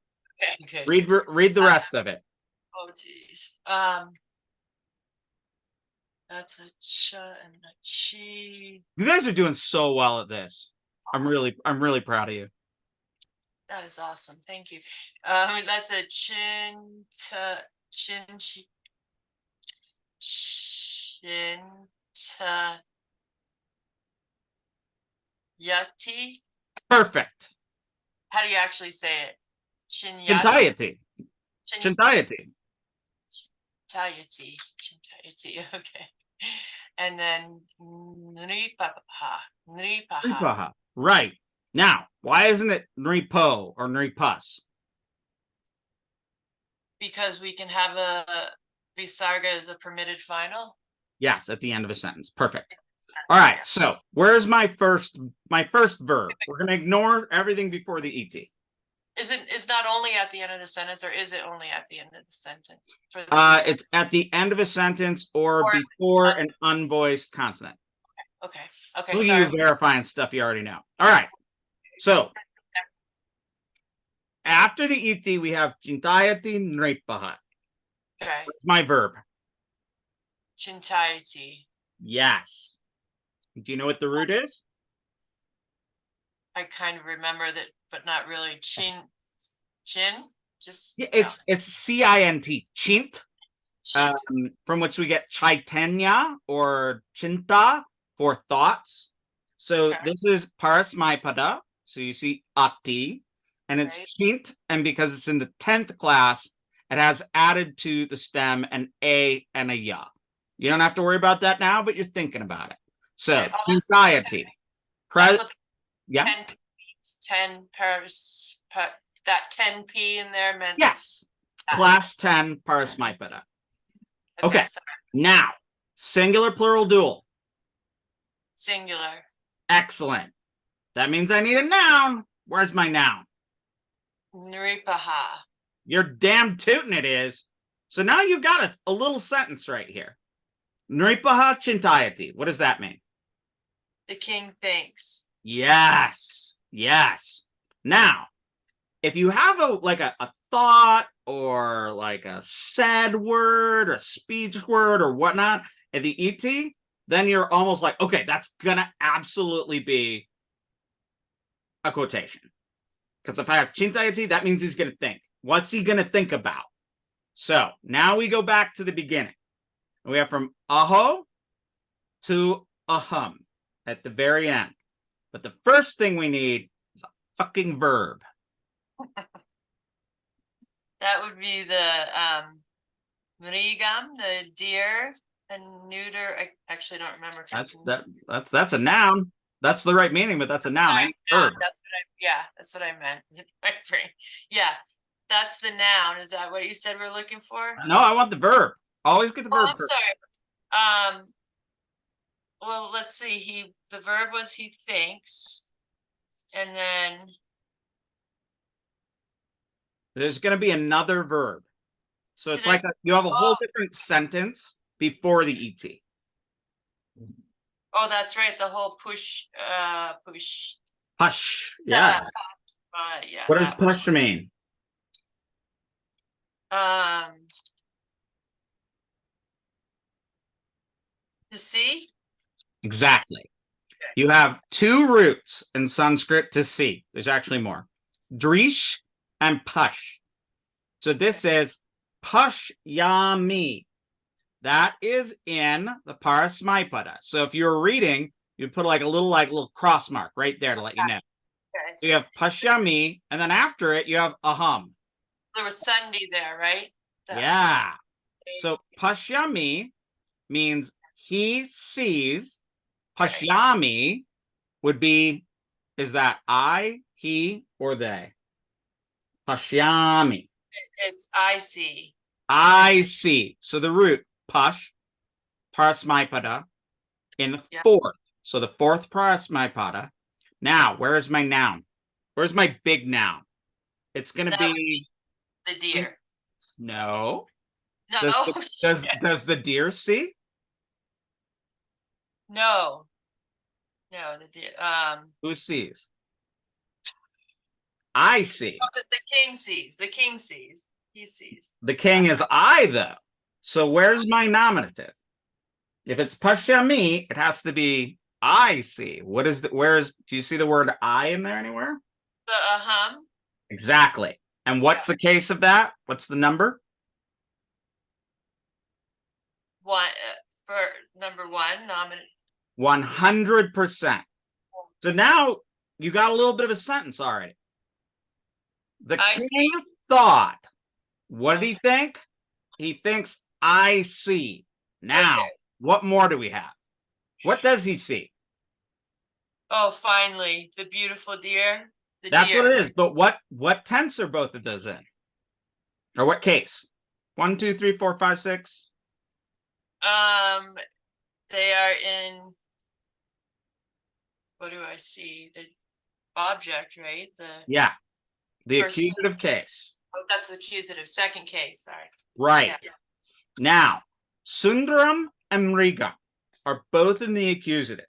Okay, good.
Read the rest of it.
Oh geez. That's a ch and a chi.
You guys are doing so well at this. I'm really proud of you.
That is awesome. Thank you. That's a chin to yati.
Perfect.
How do you actually say it?
Chintayati. Chintayati.
Chintayati. Okay. And then Nripaha.
Nripaha. Right. Now, why isn't it Nripo or Nripas?
Because we can have a visarga as a permitted final.
Yes, at the end of a sentence. Perfect. All right. So where's my first verb? We're gonna ignore everything before the ET.
Is not only at the end of the sentence, or is it only at the end of the sentence? For the
It's at the end of a sentence or
Or-
before an unvoiced consonant.
okay. Okay.
Look at
Sorry.
you verifying stuff you already know. All right. So after the ET, we have chintayati nripahat.
Okay.
What's my verb?
Chintayati.
Yes. Do you know what the root is?
I kind of remember that, but not really. Chin. Just
Yeah, it's CINT, chint,
chin.
from which we get chaitanya or chinta for thoughts. So
Okay.
this is parasmaipada. So you see ati, and it's
Right.
chint, and because it's in the 10th class, it has added to the stem an a and a ya. You don't have to worry about that now, but you're thinking about it. So
Okay,
chintayati.
That's what
Yeah.
10 means. 10 pairs. That 10p in there meant.
Yes.
that.
Class 10 parasmaipada. Okay.
Sorry.
Now, singular, plural, dual.
Singular.
Excellent. That means I need a noun. Where's my noun?
Nripaha.
You're damn tootin' it is. So now you've got a little sentence right here. Nripaha chintayati. What does that mean?
The king thinks.
Yes. Yes. Now, if you have a thought or like a said word or speech word or whatnot at the ET, then you're almost like, okay, that's gonna absolutely be a quotation. Because if I have chintayati, that means he's gonna think. What's he gonna think about? So now we go back to the beginning. We have from aho to ahum at the very end. But the first thing we need is a fucking verb.
That would be the mrigam, the deer, and neuter. I actually don't remember.
That's a noun. That's the right meaning, but that's a noun.
Sorry,
Verb.
that's what I meant. My brain. Yeah, that's the noun. Is that what you said we're looking for?
No, I want the verb. Always get the verb.
I'm sorry. Well, let's see. The verb was he thinks, and then
There's going to be another verb. So it's like you have a whole different sentence before the ET.
oh, that's right. The whole push.
Push. Yeah.
Yeah.
What does push mean?
To see.
Exactly. You have two roots in Sanskrit to see. There's actually more. Drish and push. So this is push yami. That is in the parasmaipada. So if you're reading, you put like a little cross mark right there to let you know.
Okay.
So you have pashyami, and then after it, you have aham.
There was Sunday there, right?
Yeah. So pashyami means he sees. Pashyami would be, is that I, he, or they? Pashyami.
It's I see.
I see. So the root, pash, parasmaipada, in the fourth. So the fourth parasmaipada. Now, where is my noun? Where's my big noun? It's going to be
the deer.
No.
No.
Does the deer see?
No. No, the deer.
Who sees? I see.
Oh, the king sees. The king sees. He sees.
The king is I, though. So where's my nominative? If it's pashyami, it has to be I see. What is do you see the word I in there anywhere?
The aham.
Exactly. And what's the case of that? What's the number?
One for number one, nominate.
100%. So now you got a little bit of a sentence already. The king thought. What did he think? He thinks I see. Now, what more do we have? What does he see?
Oh, finally, the beautiful deer.
That's what it is. But what tense are both of those in? Or what case? 1, 2, 3, 4, 5, 6.
They are in. What do I see? The object, right?
Yeah. The
First
accusative case.
Oh, that's the accusative. Second case. Sorry.
Right.
Yeah.
Now, Sundaram and Mriga are both in the accusative.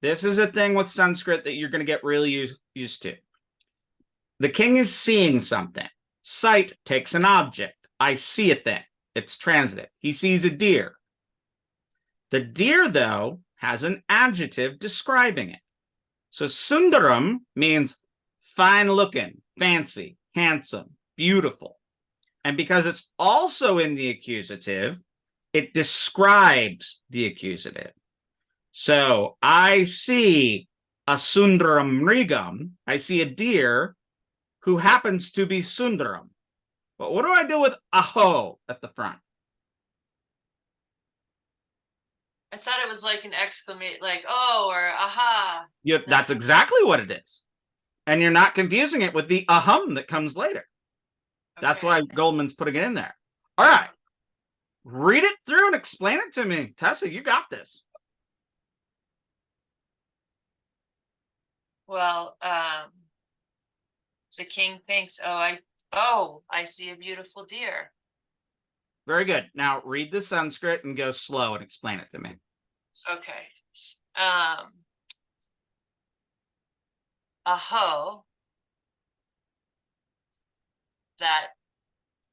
This is a thing with Sanskrit that you're going to get really used to. The king is seeing something. Sight takes an object. I see a thing. It's transitive. He sees a deer. The deer, though, has an adjective describing it. So Sundaram means fine looking, fancy, handsome, beautiful. And because it's also in the accusative, it describes the accusative. So I see a Sundaram Mrigam. I see a deer who happens to be Sundaram. But what do I do with aho at the front?
I thought it was like an exclamation, like, oh, or aha.
That's exactly what it is. And you're not confusing it with the ahum that comes later. That's
Okay.
why Goldman's putting it in there. All right. Read it through and explain it to me. Tessa, you got this.
Well, the king thinks, I see a beautiful deer.
Very good. Now read the Sanskrit and go slow and explain it to me.
Okay. Aho, that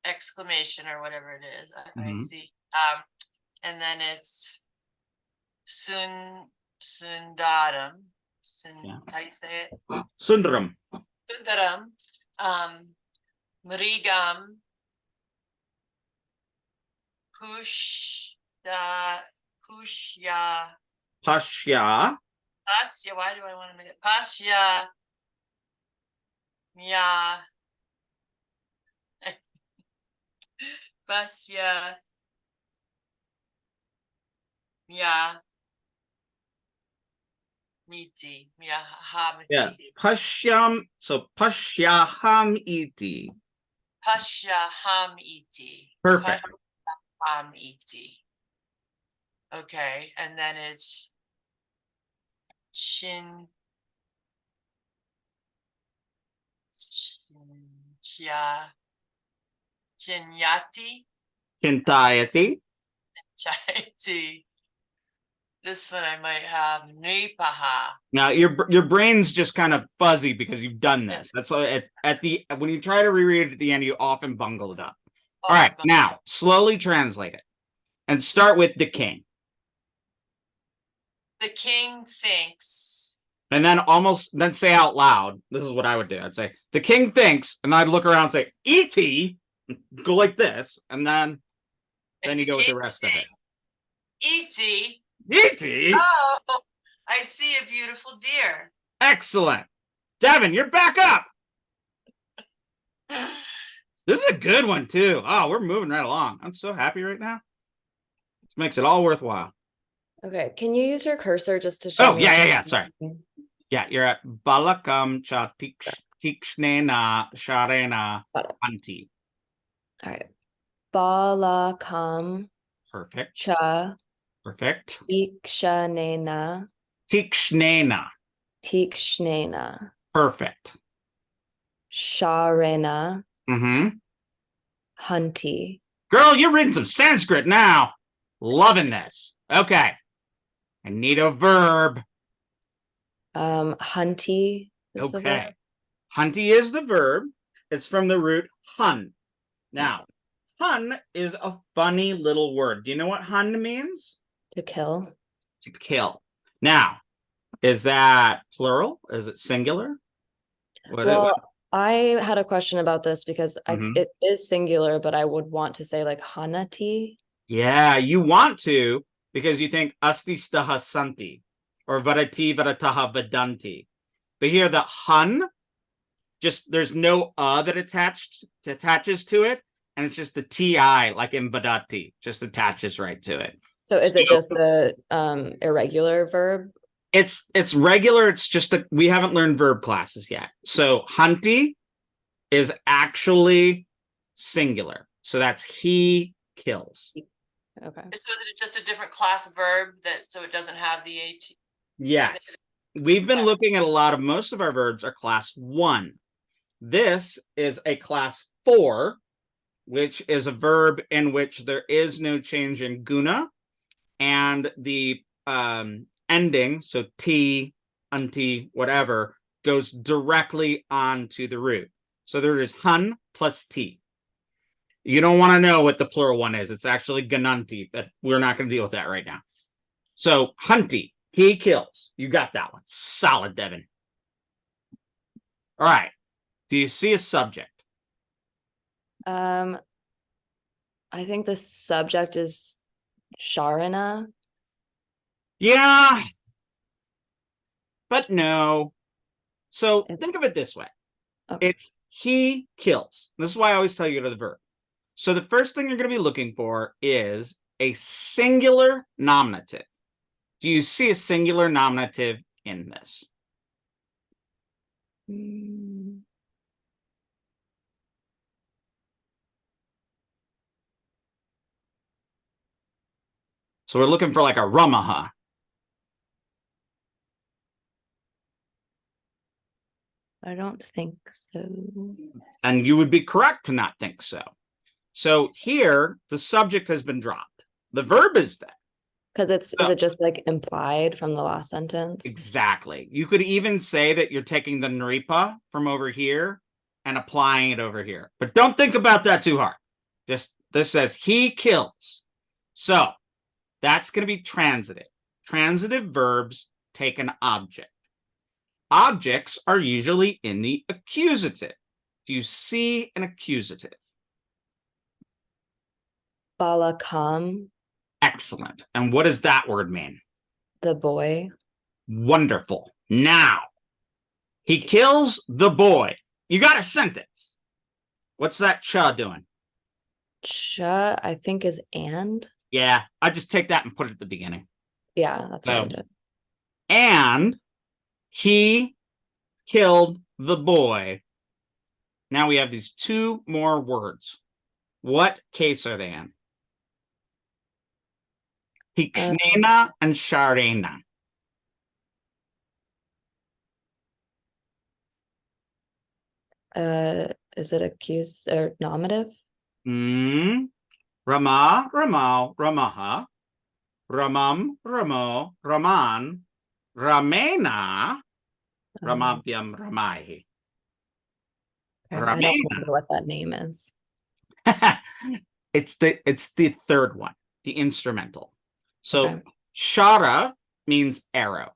exclamation or whatever it is. I see. And then it's sundaram. How do you say it?
Sundaram.
Sundaram. Mrigam. Pushya.
Pashya.
Pasya. Why do I want to make it? Pasya. Mya. Pasya. Mya. Miti. Mya hamiti.
Yeah. Pashyam. So pashyaham iti.
Pasya ham iti.
Perfect.
Ham iti. Okay, and then it's chinyati.
Chintayati.
Chayati. This one I might have Nipaha.
Now your brain's just kind of fuzzy because you've done this. That's at the when you try to reread it at the end, you often bungle it up. All right, now slowly translate it and start with the king.
The king thinks.
And then say out loud. This is what I would do. I'd say, the king thinks, and I'd look around and say, E.T., go like this, and then you go with the rest of it.
E.T.
E.T.?
Oh, I see a beautiful deer.
Excellent. Devin, you're back up. This is a good one, too. Oh, we're moving right along. I'm so happy right now. This makes it all worthwhile.
Okay, can you use your cursor just to show
Oh,
me?
yeah. Sorry. Yeah, you're at Balakam cha tikshnena sharena anti.
All right. Balakam
Perfect.
cha
Perfect.
ikshanena
Tikshnena.
tikshnena
Perfect.
sharena
Mm-hmm.
hunti.
Girl, you're reading some Sanskrit now. Loving this. Okay. I need a verb.
Hunti is the verb.
Okay. Hunti is the verb. It's from the root hun. Now, hun is a funny little word. Do you know what hun means?
To kill.
To kill. Now, is that plural? Is it singular?
I had a question about this because
Mhm.
it is singular, but I would want to say like hanati.
Yeah, you want to because you think asti staha santi or varati varataha vadanti. But here the hun, just there's no that attaches to it, and it's just the ti like in vadati, just attaches right to it.
So is it just a irregular verb?
It's regular. It's just that we haven't learned verb classes yet. So hunti is actually singular. So that's he kills.
Okay.
So is it just a different class verb so it doesn't have the AT?
Yes. We've been looking at most of our verbs are class 1. This is a class 4, which is a verb in which there is no change in guna, and the ending, so t, unti, whatever, goes directly onto the root. So there is hun plus t. You don't want to know what the plural one is. It's actually gananti, but we're not going to deal with that right now. So hunti, he kills. You got that one. Solid, Devin. All right. Do you see a subject?
I think the subject is Sharana.
Yeah, but no. So
It-
think of it this way.
Okay.
It's he kills. This is why I always tell you to go to the verb. So the first thing you're going to be looking for is a singular nominative. Do you see a singular nominative in this?
Mm,
So we're looking for like a ramaha.
I don't think so.
And you would be correct to not think so. So here, the subject has been dropped. The verb is there.
Because is
So-
it just like implied from the last sentence?
Exactly. You could even say that you're taking the nripa from over here and applying it over here. But don't think about that too hard. Just this says he kills. So that's going to be transitive. Transitive verbs take an object. Objects are usually in the accusative. Do you see an accusative?
Balakam,
Excellent. And what does that word mean?
the boy.
Wonderful. Now, he kills the boy. You got a sentence. What's that cha doing?
Cha, I think is and.
Yeah, I just take that and put it at the beginning.
Yeah, that's what I
So-
did.
And he killed the boy. Now we have these 2 more words. What case are they in? Tikšnena and Sharena.
Is it accused or nominative?
Rama, Ramal, Ramaha. Ramam, Ramo, Raman. Ramena, Ramabhyam, Ramaihi.
Okay, I don't
Ramena.
remember what that name is.
It's the third one, the instrumental. So
Okay.
shara means arrow.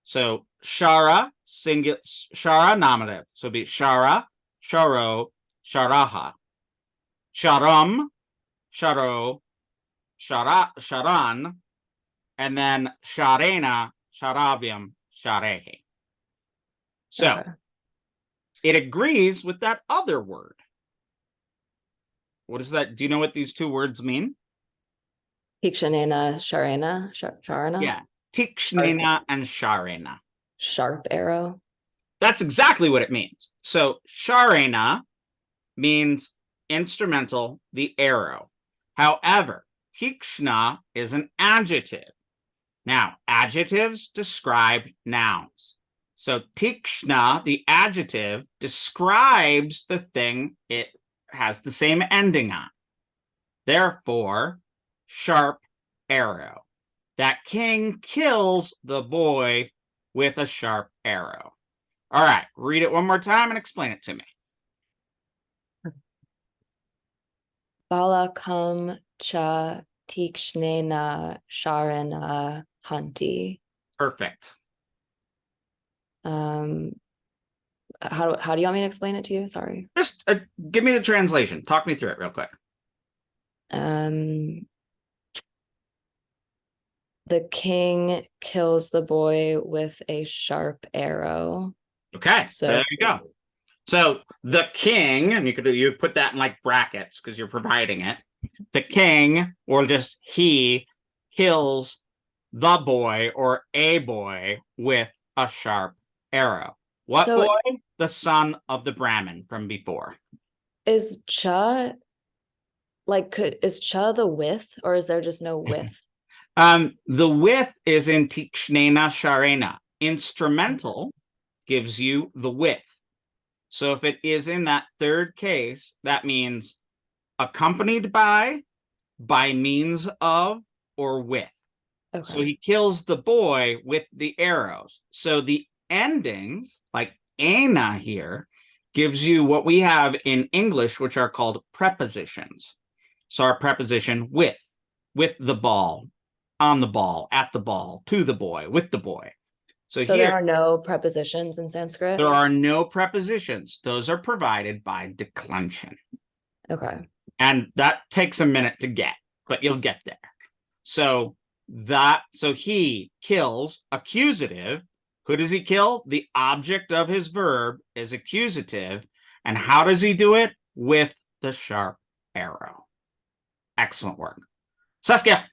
So shara singular, shara nominative. So it'd be shara, sharo, sharaha, sharam, sharo, sharan, and then sharena, sharavyam, sharehi. So
Okay.
it agrees with that other word. What is that? Do you know what these 2 words mean?
Hikshanena, Sharena, Sharana?
Yeah. Tikšnena and Sharena.
Sharp arrow.
That's exactly what it means. So Sharena means instrumental, the arrow. However, Tikshna is an adjective. Now, adjectives describe nouns. So Tikshna, the adjective, describes the thing it has the same ending on. Therefore, sharp arrow. That king kills the boy with a sharp arrow. All right, read it one more time and explain it to me.
Balakam cha tikshnena Sharana hanti.
Perfect.
How do you want me to explain it to you? Sorry.
Just give me the translation. Talk me through it real quick.
The king kills the boy with a sharp arrow.
Okay,
So-
there you go. So the king, and you put that in like brackets because you're providing it. The king, or just he, kills the boy or a boy with a sharp arrow. What
So-
boy? The son of the Brahmin from before.
Is cha is cha the width, or is there just no width?
The width is in Tikšnena Sharena. Instrumental gives you the width. So if it is in that third case, that means accompanied by means of, or with. So
Okay.
he kills the boy with the arrows. So the endings, like "ana" here, gives you what we have in English, which are called prepositions. So our preposition with the ball, on the ball, at the ball, to the boy, with the boy. So
So there
here,
are no prepositions in Sanskrit?
there are no prepositions. Those are provided by declension.
Okay.
And that takes a minute to get, but you'll get there. So he kills accusative. Who does he kill? The object of his verb is accusative. And how does he do it? With the sharp arrow. Excellent work. Saskia.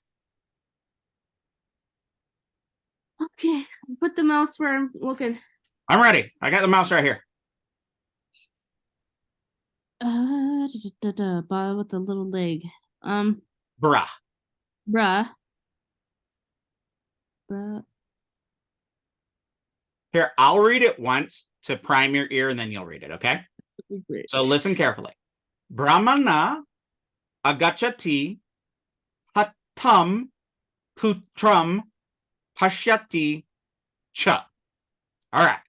Okay, put the mouse where I'm looking.
I'm ready. I got the mouse right here.
Bob with the little leg.
Bruh.
Bruh.
Here, I'll read it once to prime your ear and then you'll read it, okay? So listen carefully. Brahmana agachati hatam putram pashyati cha. All right.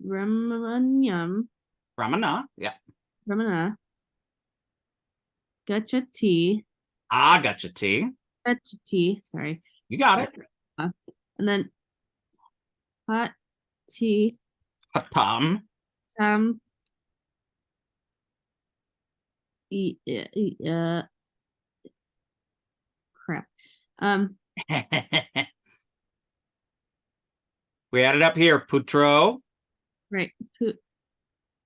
Brahmanyam.
Brahmana, yeah.
Brahmana. Gachati.
Agachati.
Gachati. Sorry.
You got it.
And then Hati
Hatam.
Tam crap.
We had it up here. Putro.
Right.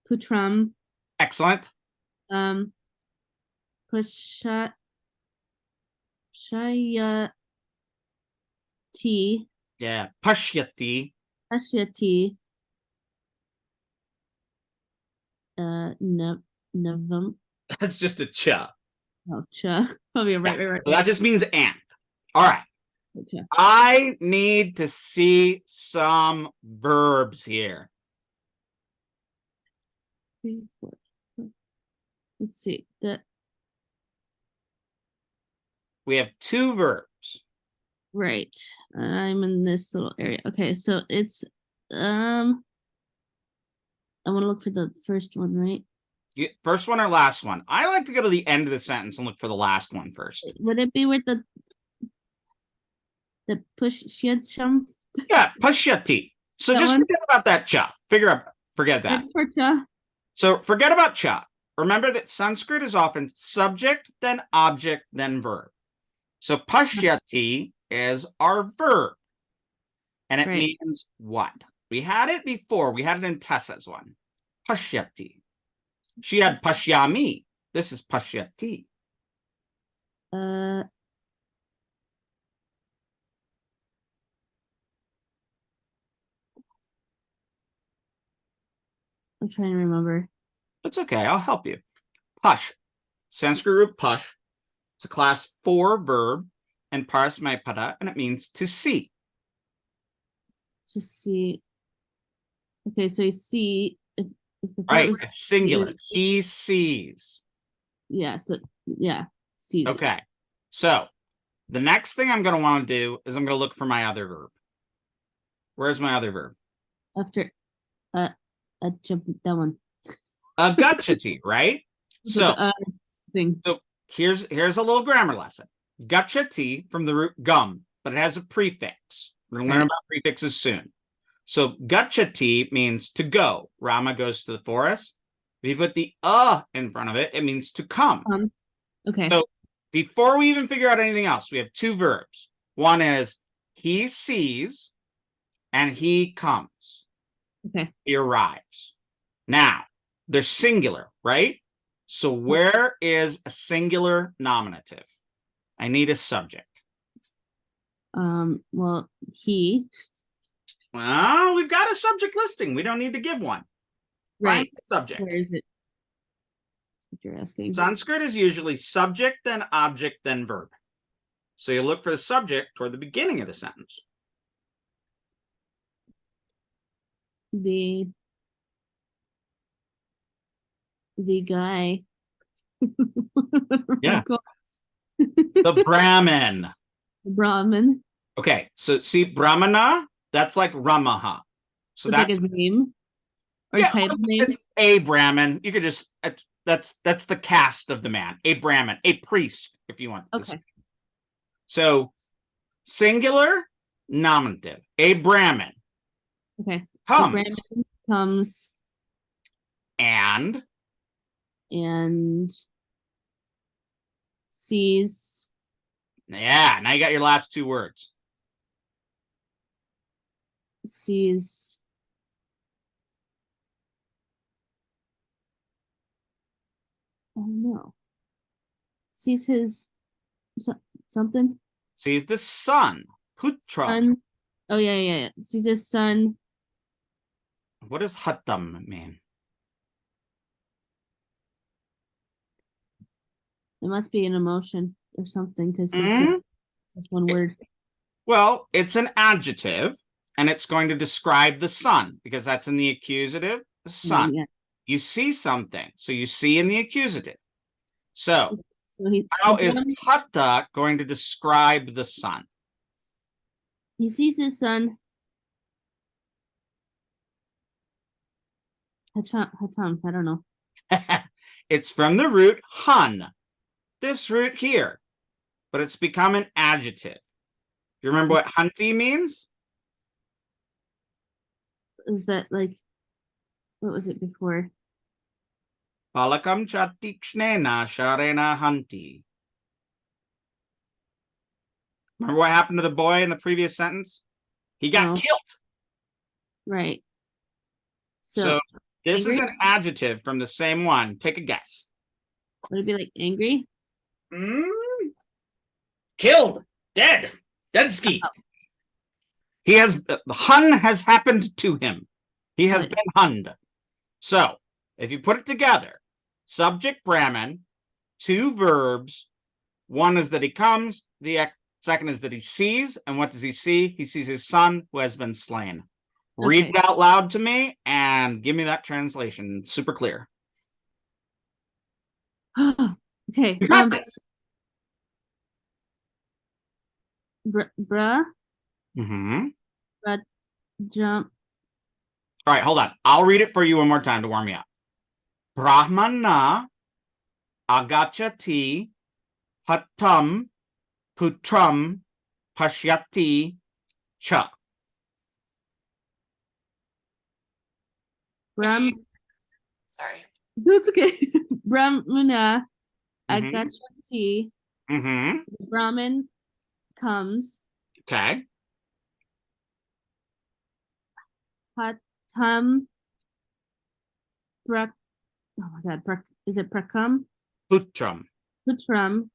Putram.
Excellent.
Shayati.
Yeah. Pashyati.
Ashyati. Navam.
That's just a cha.
Oh, cha. Oh, yeah, right.
So that just means and. All right.
Cha.
I need to see some verbs here.
3, 4. Let's see.
We have 2 verbs.
Right. I'm in this little area. Okay, so it's I want to look for the first one, right?
First one or last one? I like to go to the end of the sentence and look for the last one first.
Would it be with the push sham?
Yeah, pashyati. So
That
just
one?
forget about that cha. Forget that.
For cha?
So forget about cha. Remember that Sanskrit is often subject, then object, then verb. So pashyati is our verb. And it
Right.
means what? We had it before. We had it in Tessa's one. Pashyati. She had pashyami. This is pashyati.
I'm trying to remember.
It's okay. I'll help you. Push. Sanskrit root push. It's a class 4 verb and parasmaipada, and it means to see.
To see. Okay, so you see if the
Right.
was
It's singular.
see,
He sees.
yeah, so yeah, sees.
Okay. So the next thing I'm going to want to do is I'm going to look for my other verb. Where's my other verb?
After jump that one.
Agachati, right? So
Thing.
So here's a little grammar lesson. Gachati from the root gum, but it has a prefix. We're going to learn about prefixes soon. So gachati means to go. Rama goes to the forest. If you put the in front of it, it means to come.
Okay.
So before we even figure out anything else, we have 2 verbs. One is he sees and he comes.
Okay.
He arrives. Now, they're singular, right? So where is a singular nominative? I need a subject.
Well, he.
Well, we've got a subject listing. We don't need to give one.
Right.
Find the subject.
Where is it? What you're asking.
Sanskrit is usually subject, then object, then verb. So you look for the subject toward the beginning of the sentence.
The the guy.
Yeah. The Brahmin.
Brahmin.
Okay, so see, Brahmana, that's like Ramaha. So
It's like his name or his title name.
It's a Brahmin. You could just that's the caste of the man. A Brahmin, a priest, if you want.
Okay.
So singular, nominative. A Brahmin
Okay.
comes.
The Brahmin comes
And
sees.
yeah, now you got your last two words.
Sees. Oh no. Sees his something.
Sees the sun. Putra.
Son. Oh yeah. Sees his son.
What does Hattam mean?
It must be an emotion or something because
Mhm.
it's just one word.
Well, it's an adjective, and it's going to describe the sun because that's in the accusative, the sun.
Yeah.
You see something, so you see in the accusative. So
So
how is Hatta going to describe the sun?
he sees his son. Hatam, I don't know.
It's from the root hun, this root here, but it's become an adjective. You remember what hunty means?
Is that like, what was it before?
Palakam chatikshna sharena hunti. Remember what happened to the boy in the previous sentence? He got
No.
killed.
Right.
So this
angry?
is an adjective from the same one. Take a guess.
Would it be like angry?
Killed. Dead. Dead ski. He has the hun has happened to him. He has been hunned. So if you put it together, subject Brahmin, two verbs. One is that he comes. The second is that he sees. And what does he see? He sees his son who has been slain. Read it out loud to me and give me that translation. Super clear.
Okay.
You got this.
Bruh.
Mm-hmm.
Jump.
All right, hold on. I'll read it for you one more time to warm you up. Brahmana agachati hattam putram pashyati cha.
Sorry.
It's okay. Brahmana
Mhm.
agachati.
Mm-hmm.
Brahmin comes.
Okay.
Hatam. Oh my God. Is it prakam?
Putram.
Putram.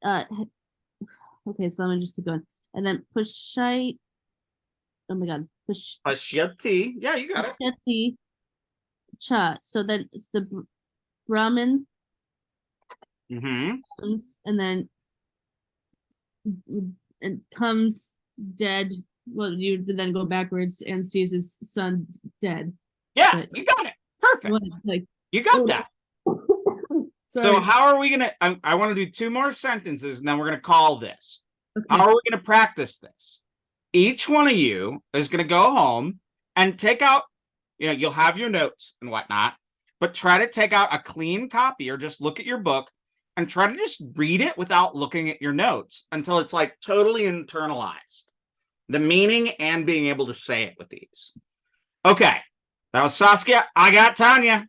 Okay, so let me just keep going. And then pushai. Oh my God.
Pashyati. Yeah, you got it.
Pushati cha. So then it's the Brahmin
Mm-hmm.
comes and then it comes dead. Well, you then go backwards and sees his son dead.
Yeah,
But
you got it. Perfect.
what, like,
You got that.
sorry.
So how are we gonna? I want to do two more sentences, and then we're gonna call this.
Okay.
How are we gonna practice this? Each one of you is gonna go home and take out. You'll have your notes and whatnot, but try to take out a clean copy or just look at your book and try to just read it without looking at your notes until it's like totally internalized, the meaning and being able to say it with ease. Okay, that was Saskia. I got Tanya.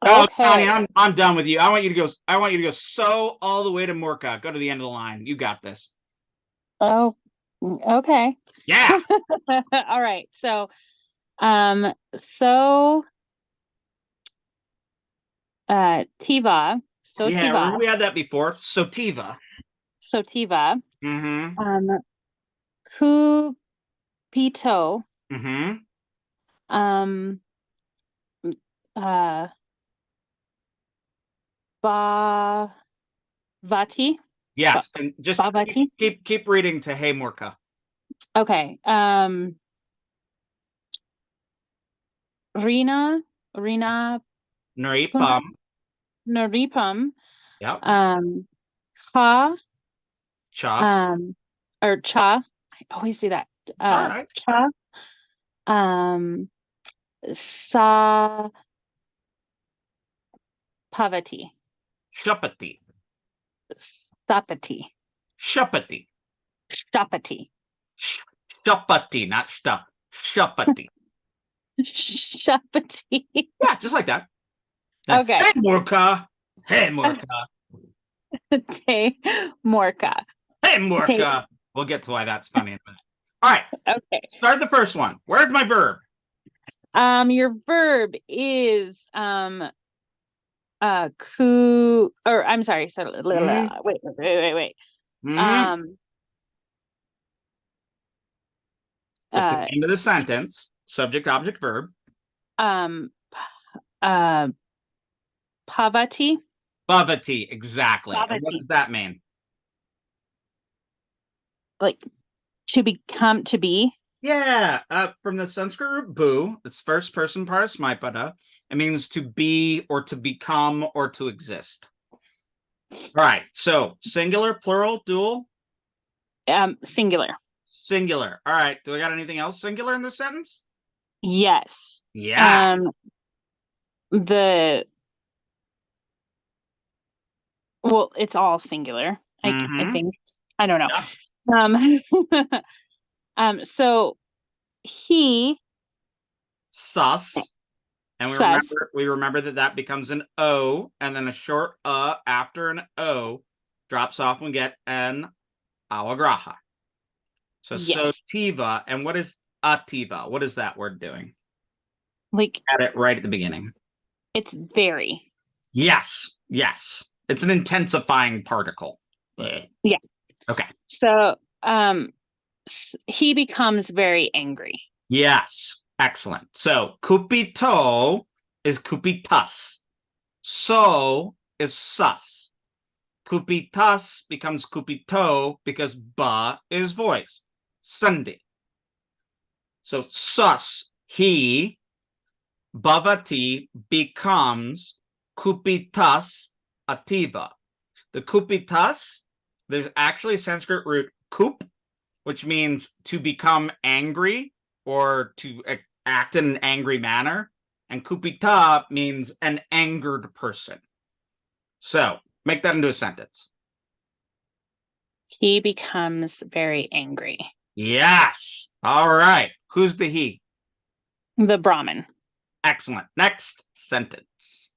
Oh,
Okay.
Tanya, I'm done with you. I want you to go so all the way to Morka. Go to the end of the line. You got this.
Oh, okay.
Yeah.
All right. So, so, Tiva. So
Yeah,
Tiva.
remember we had that before. Sotiva.
So Tiva.
Mm-hmm.
Kupito.
Mm-hmm.
Uh, Bhavati.
Yes, and just
Bhavati.
keep reading to Hey Morka.
Okay. Rina,
Naripam.
Naripam,
Yep.
Ka,
Chop.
or Cha. I always do that.
It's all right.
Cha, Sa, Pavati,
Shupati.
Sapati,
Shupati.
Shapati,
Shupati, not stuff. Shupati.
Shapati.
Yeah, just like that. Then,
Okay.
Hey, Morka. Hey, Morka.
Te Morka.
Hey, Morka. We'll get to why that's funny in a minute. All right.
Okay.
Start the first one. Where's my verb?
Your verb is or I'm sorry, so wait.
Mhm. At the
Uh
end of the sentence, subject, object, verb.
um uh Pavati,
Bhavati, exactly. And what
Bhavati.
does that mean?
Like to become, to be.
Yeah, from the Sanskrit root bu, it's first person parasmaipada. It means to be or to become or to exist. All right, so singular, plural, dual,
Singular.
singular. All right, do we got anything else singular in this sentence?
Yes.
Yeah.
Well, it's all singular. I
Mhm.
think. I don't know.
Yeah.
So he
Sus. And
sus.
we remember that becomes an O, and then a short after an O drops off and get an awagraha. So
Yes.
sotiva, and what is ativa? What is that word doing?
Like
At it right at the beginning.
it's very.
Yes, yes. It's an intensifying particle.
Yeah.
Okay.
So he becomes very angry.
Yes. Excellent. So kupito is kupitas. So is sus. Kupitas becomes kupito because ba is voiced. Sunday. So sus, he, bhavati becomes kupitas ativa. The kupitas, there's actually a Sanskrit root kup, which means to become angry or to act in an angry manner. And kupita means an angered person. So make that into a sentence.
He becomes very angry.
Yes. All right. Who's the he?
The Brahmin.
Excellent. Next sentence.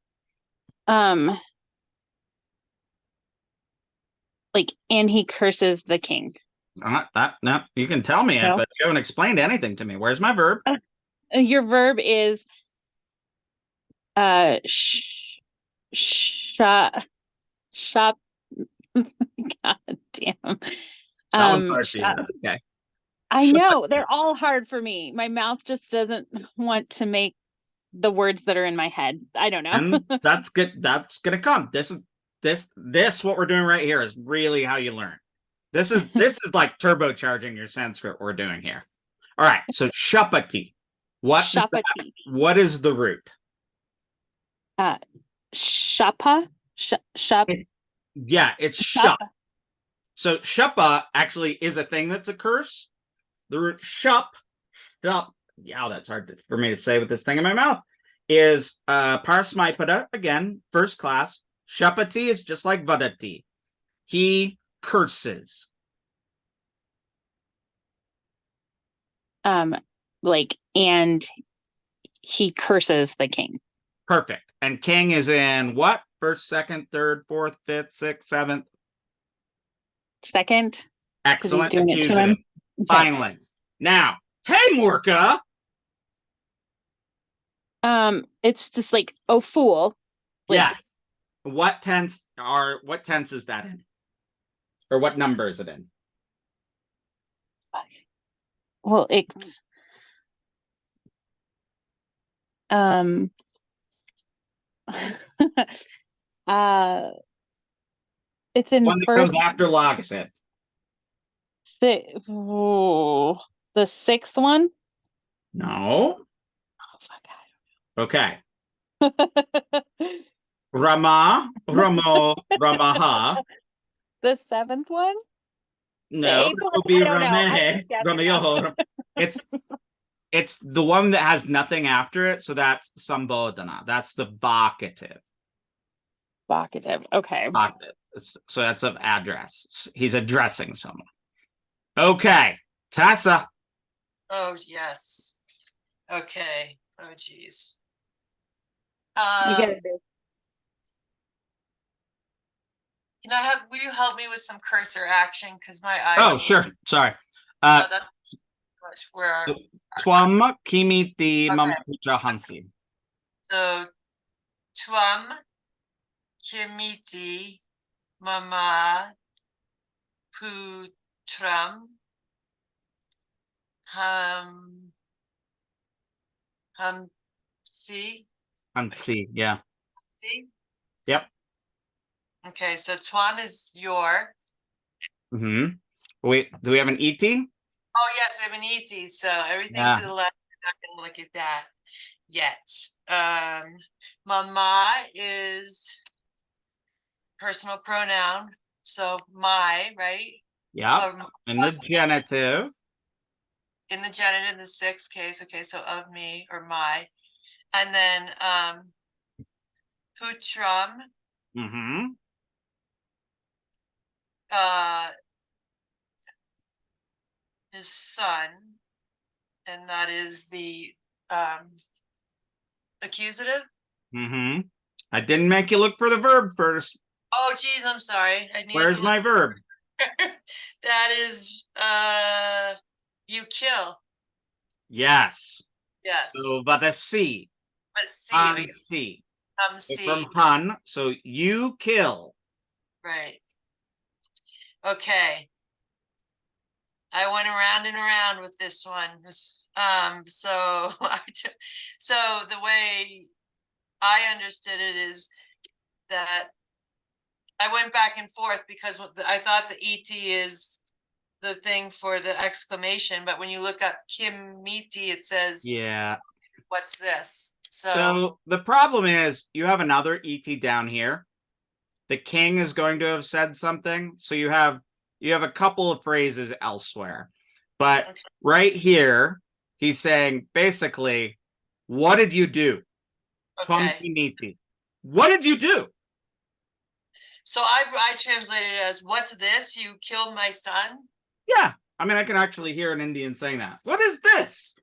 Like, and he curses the king.
No, you can tell me it,
No?
but you haven't explained anything to me. Where's my verb?
Your verb is shop. God damn.
That one's hard for you.
Shop.
That's okay.
I know they're all hard for me. My mouth just doesn't want to make the words that are in my head. I don't know.
And that's good. That's gonna come. This what we're doing right here is really how you learn. This is like turbocharging your Sanskrit we're doing here. All right. So shapati.
Shapati.
What is the root?
Shapa. Shap.
Yeah, it's shup. So shapa actually is a thing that's a curse. The root shup, yeah, that's hard for me to say with this thing in my mouth, is parsmaipada, again, first class. Shapati is just like vadati. He curses.
Like, and he curses the king.
Perfect. And king is in what? First, second, third, fourth, fifth, sixth, seventh.
Second.
Excellent.
Doing it to him.
Finally. Now, hey, Morka.
It's just like, oh, fool. Like,
yes. What tense is that in? Or what number is it in?
Well, it's it's in
One that
first.
comes after Logship.
The sixth one.
No.
Oh fuck!
Okay. Rama, Ramo, Ramaha.
The seventh one?
No,
eighth
it
one?
would be
I don't know. I'm
Rame,
just guessing now.
Ramayo. It's the one that has nothing after it, so that's Sambodhana. That's the vocative.
Vocative. Okay.
Vocative. So that's of address. He's addressing someone. Okay, Tessa.
Oh, yes. Okay. Oh, geez.
You get it.
Will you help me with some cursor action? Because my eyes.
Oh, sure. Sorry.
That's where are,
Twam kimiti
Okay.
mamapucha hansi.
so Twam Kimiti Mama Putram Si
Hansi, yeah.
Si.
Yep.
Okay, so Twam is your.
Mm-hmm. Wait, do we have an ET?
Oh yes, we have an ET. So everything
Yeah.
to the left. We're not gonna look at that yet. Mama is personal pronoun. So my, right?
Yep.
Of-
In the genitive.
in the genitive, in the sixth case. Okay, so of me or my. And then Putram,
Mm-hmm.
his son, and that is the accusative.
Mm-hmm. I didn't make you look for the verb first.
Oh geez, I'm sorry. I need
Where's
to
my verb?
that is you kill.
Yes.
Yes.
So vadasi.
But see,
Hansi. So
see.
from Han, so you kill.
Right. Okay. I went around and around with this one. So so the way I understood it is that I went back and forth because I thought the ET is the thing for the exclamation, but when you look up Kimiti, it says,
Yeah.
what's this?
So the problem is you have another ET down here. The king is going to have said something. So you have a couple of phrases elsewhere. But
Okay.
right here, he's saying basically, what did you do?
Okay.
Twamkiniti. What did you do?
So I translated it as, what's this? You killed my son?
Yeah. I mean, I can actually hear an Indian saying that. What is this?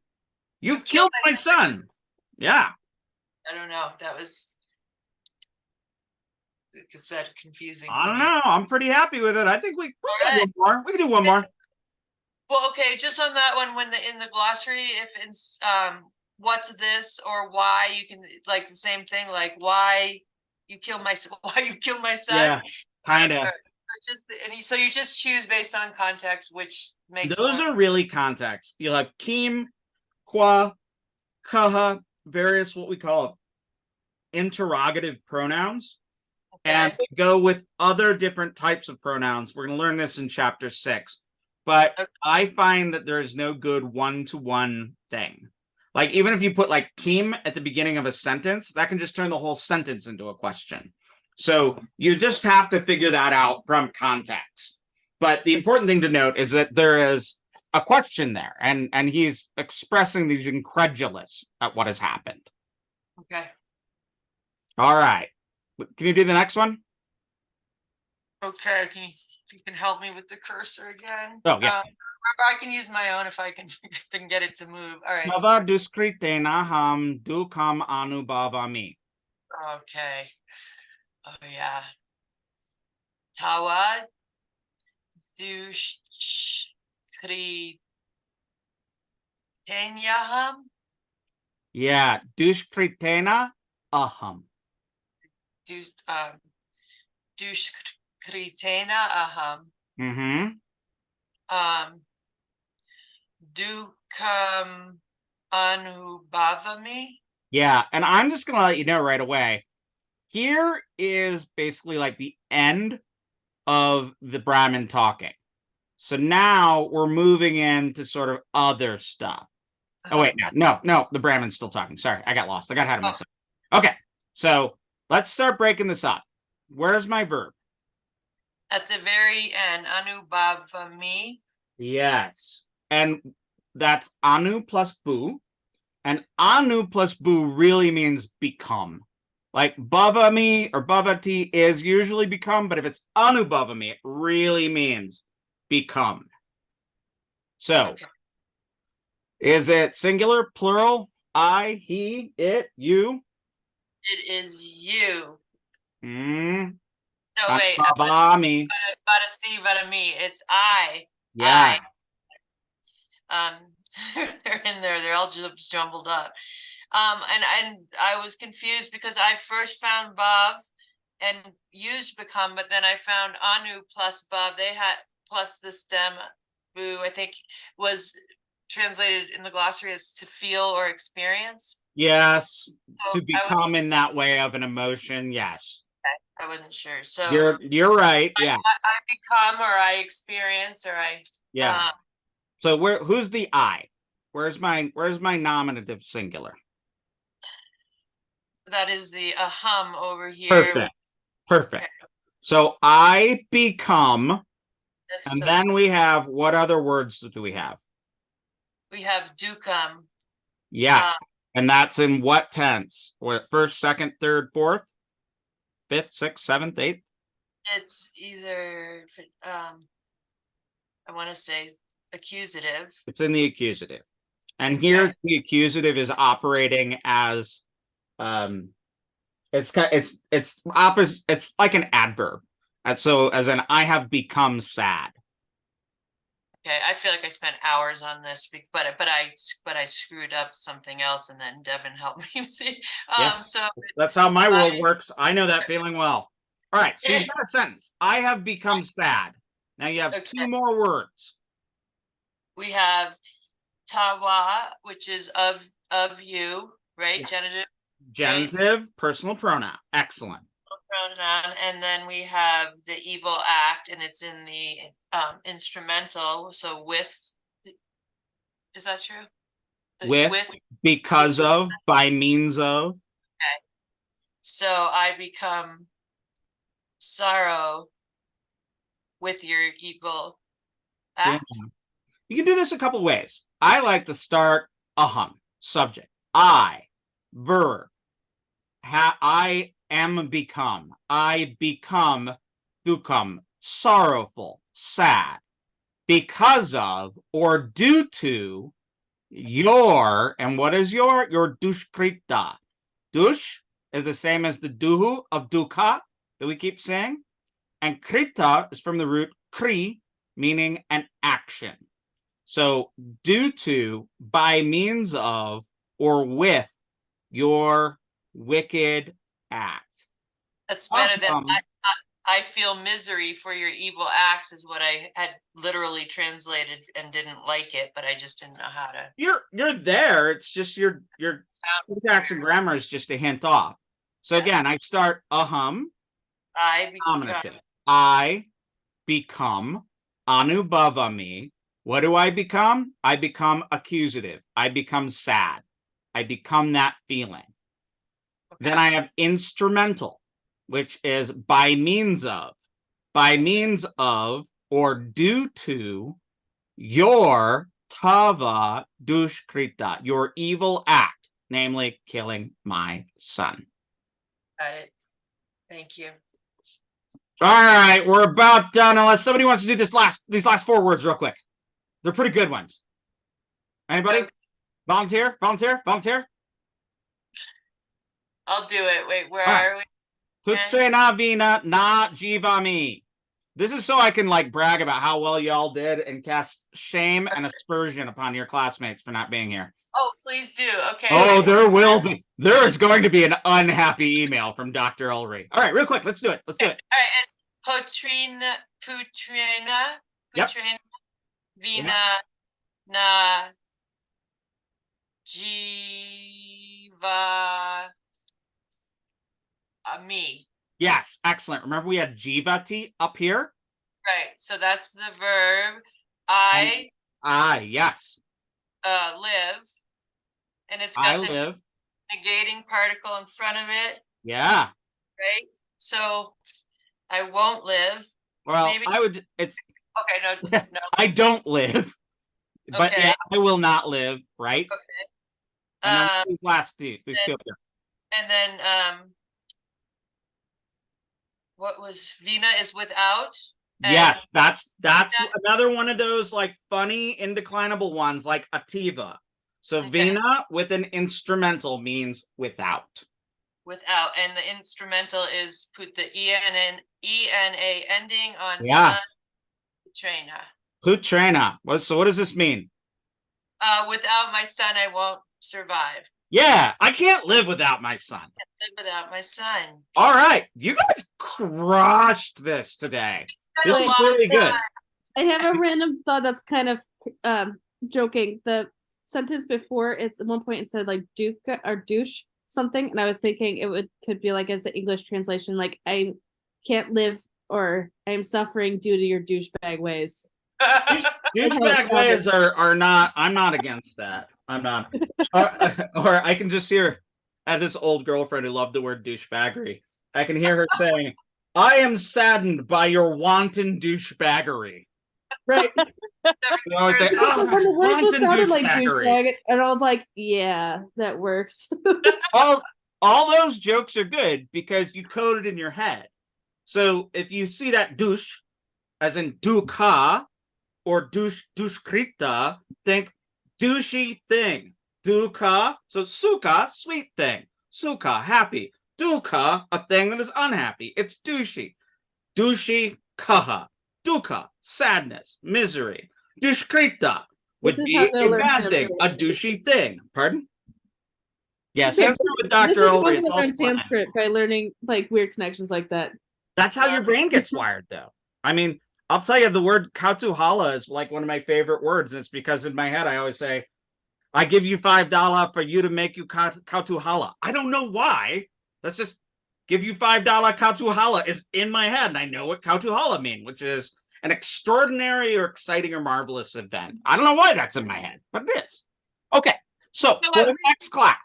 You've killed my son. Yeah.
I don't know. That was confusing
I
to
don't
me.
know. I'm pretty happy with it. I think we can do
Alright.
one more. We can do one more.
Well, okay, just on that one, when in the glossary, if it's what's this or why, you can like the same thing, like why you killed my son.
Yeah, kind of.
So you just choose based on context, which makes
Those are really context. You'll have kim, qua, kaha, various what we call interrogative pronouns. And to go with other different types of pronouns, we're going to learn this in chapter 6. But
Okay.
I find that there is no good one-to-one thing. Like, even if you put like kim at the beginning of a sentence, that can just turn the whole sentence into a question. So you just have to figure that out from context. But the important thing to note is that there is a question there, and he's expressing these incredulous at what has happened.
Okay.
All right. Can you do the next one?
Okay. You can help me with the cursor again?
Oh, yeah.
Or I can use my own if I can get it to move. All right.
Tava duskritena ham dukam anubhavami.
Okay. Oh yeah. Tawa dushkri tenyaham
Yeah, dushkritena aham.
dushkritena aham
Mm-hmm.
dukam anubhavami.
Yeah, and I'm just gonna let you know right away. Here is basically like the end of the Brahmin talking. So now we're moving into sort of other stuff. Oh wait, no, the Brahmin's still talking. Sorry, I got lost. I got ahead of
Oh.
myself. Okay, so let's start breaking this up. Where's my verb?
At the very end, anubhavami.
Yes, and that's anu plus bu, and anu plus bu really means become. Like bhavami or bhavati is usually become, but if it's anubhavami, it really means become. So,
Okay.
is it singular, plural, I, he, it, you?
It is you.
Mm,
No, wait.
Anubhavami.
Vada si, vada me. It's I.
Yeah.
They're in there. They're all just jumbled up. And I was confused because I first found Bob and used become, but then I found Anu plus Bob. They had plus the stem boo, I think was translated in the glossary as to feel or experience.
Yes.
So
To become in that way of an emotion. Yes.
I wasn't sure. So
You're right. Yes.
I become or I experience or I
Yeah. So who's the I? Where's my nominative singular?
that is the hum over here.
Perfect. So I become,
That's
and
so
then we have, what other words do we have?
we have dukam.
Yes. And that's in what tense? What, first, second, third, fourth, fifth, sixth, seventh, eighth?
It's either I want to say accusative.
It's in the accusative. And here
Okay.
the accusative is operating as it's opposite, it's like an adverb. And so as in I have become sad.
Okay, I feel like I spent hours on this, but I screwed up something else, and then Devin helped me see.
Yeah.
So
That's how my world works. I know that feeling well. All right, so you've
Okay.
got a sentence. I have become sad. Now you have
Okay.
two more words.
we have tawa, which is of you, right?
Yeah.
Genitive
Genitive, personal pronoun. Excellent.
pronoun, and then we have the evil act, and it's in the instrumental. So with, is that true?
With, because of, by means of.
Okay. So I become sorrow with your evil act.
Yeah. You can do this a couple ways. I like to start subject. I, verb. I am become. I become, dukam, sorrowful, sad. Because of or due to your, and what is your dushkrita? Dush is the same as the duhu of dukha that we keep saying. And krita is from the root kri, meaning an action. So due to, by means of, or with your wicked act.
That's better than I feel misery for your evil acts is what I had literally translated and didn't like it, but I just didn't know how to.
You're there. It's just your syntax and grammar is just a hint off. So again, I start
I
nominative. I become anubhavami. What do I become? I become accusative. I become sad. I become that feeling.
Okay.
Then I have instrumental, which is by means of or due to your tava dushkrita, your evil act, namely killing my son.
Got it. Thank you.
All right, we're about done. Unless somebody wants to do these last four words real quick. They're pretty good ones. Anybody?
Okay.
Volunteer?
I'll do it. Wait, where are we?
Putrena vina na jivami. This is so I can like brag about how well y'all did and cast shame and aspersion upon your classmates for not being here.
Oh, please do. Okay.
Oh, there is going to be an unhappy email from Dr. Ulrich. All right, real quick, let's do it.
All right, it's Putrena,
Yep.
Vina, na, jiva, me.
Yes, excellent. Remember we had jivati up here?
Right, so that's the verb. I
yes.
live. and it's
I
got the
live.
negating particle in front of it,
Yeah.
right? So I won't live.
Well,
Maybe.
it's,
Okay, no, no,
I don't live, but
okay.
yeah, I will not live, right?
Okay.
And then
Um,
these last two, these two up there.
and then what was Vina is without? And
Yes, that's another one of those like funny indeclinable ones, like Ativa. So
Okay.
Vina with an instrumental means without.
without, and the instrumental is put the ENA ending on
Yeah.
sun, trainer.
Putrena. So what does this mean?
Without my son, I won't survive.
Yeah, I can't live without my son.
Live without my son.
All right, you guys crushed this today.
Spent
This
a
is
lot of
really good.
time.
I have a random thought that's kind of joking. The sentence before it's at one point it said like Duke or douche something, and I was thinking it could be like as an English translation, like I can't live or I'm suffering due to your douchebag ways.
Douchebag ways are not. I'm not against that. I'm not. Or I can just hear. I had this old girlfriend who loved the word douchebaggery. I can hear her saying, "I am saddened by your wanton douchebaggery."
Right.
You always say, "Oh,
And the word just
wanton
sounded like
douchebaggery."
douchebag, and I was like, yeah, that works.
all those jokes are good because you code it in your head. So if you see that douche, as in duka or douchekrita, think douchey thing. Duka, so suka, sweet thing. Suka, happy. Duka, a thing that is unhappy. It's douchey. Douchey kaha. Duka, sadness, misery. Douchekrita would
This is
be
how they'll
a
learn
bad thing, a
Sanskrit.
douchey thing. Pardon? Yeah,
This is-
Sanskrit with
This
Dr.
is how
Ulrich.
they
It's all
learn
slang.
Sanskrit, by learning like weird connections like that.
That's how your brain gets wired, though. I mean, I'll tell you, the word kautuhala is like one of my favorite words. And it's because in my head, I always say, I give you $5 for you to make you kautuhala. I don't know why. Let's just give you $5 kautuhala is in my head. And I know what kautuhala mean, which is an extraordinary or exciting or marvelous event. I don't know why that's in my head, but it is. Okay, so for the next class.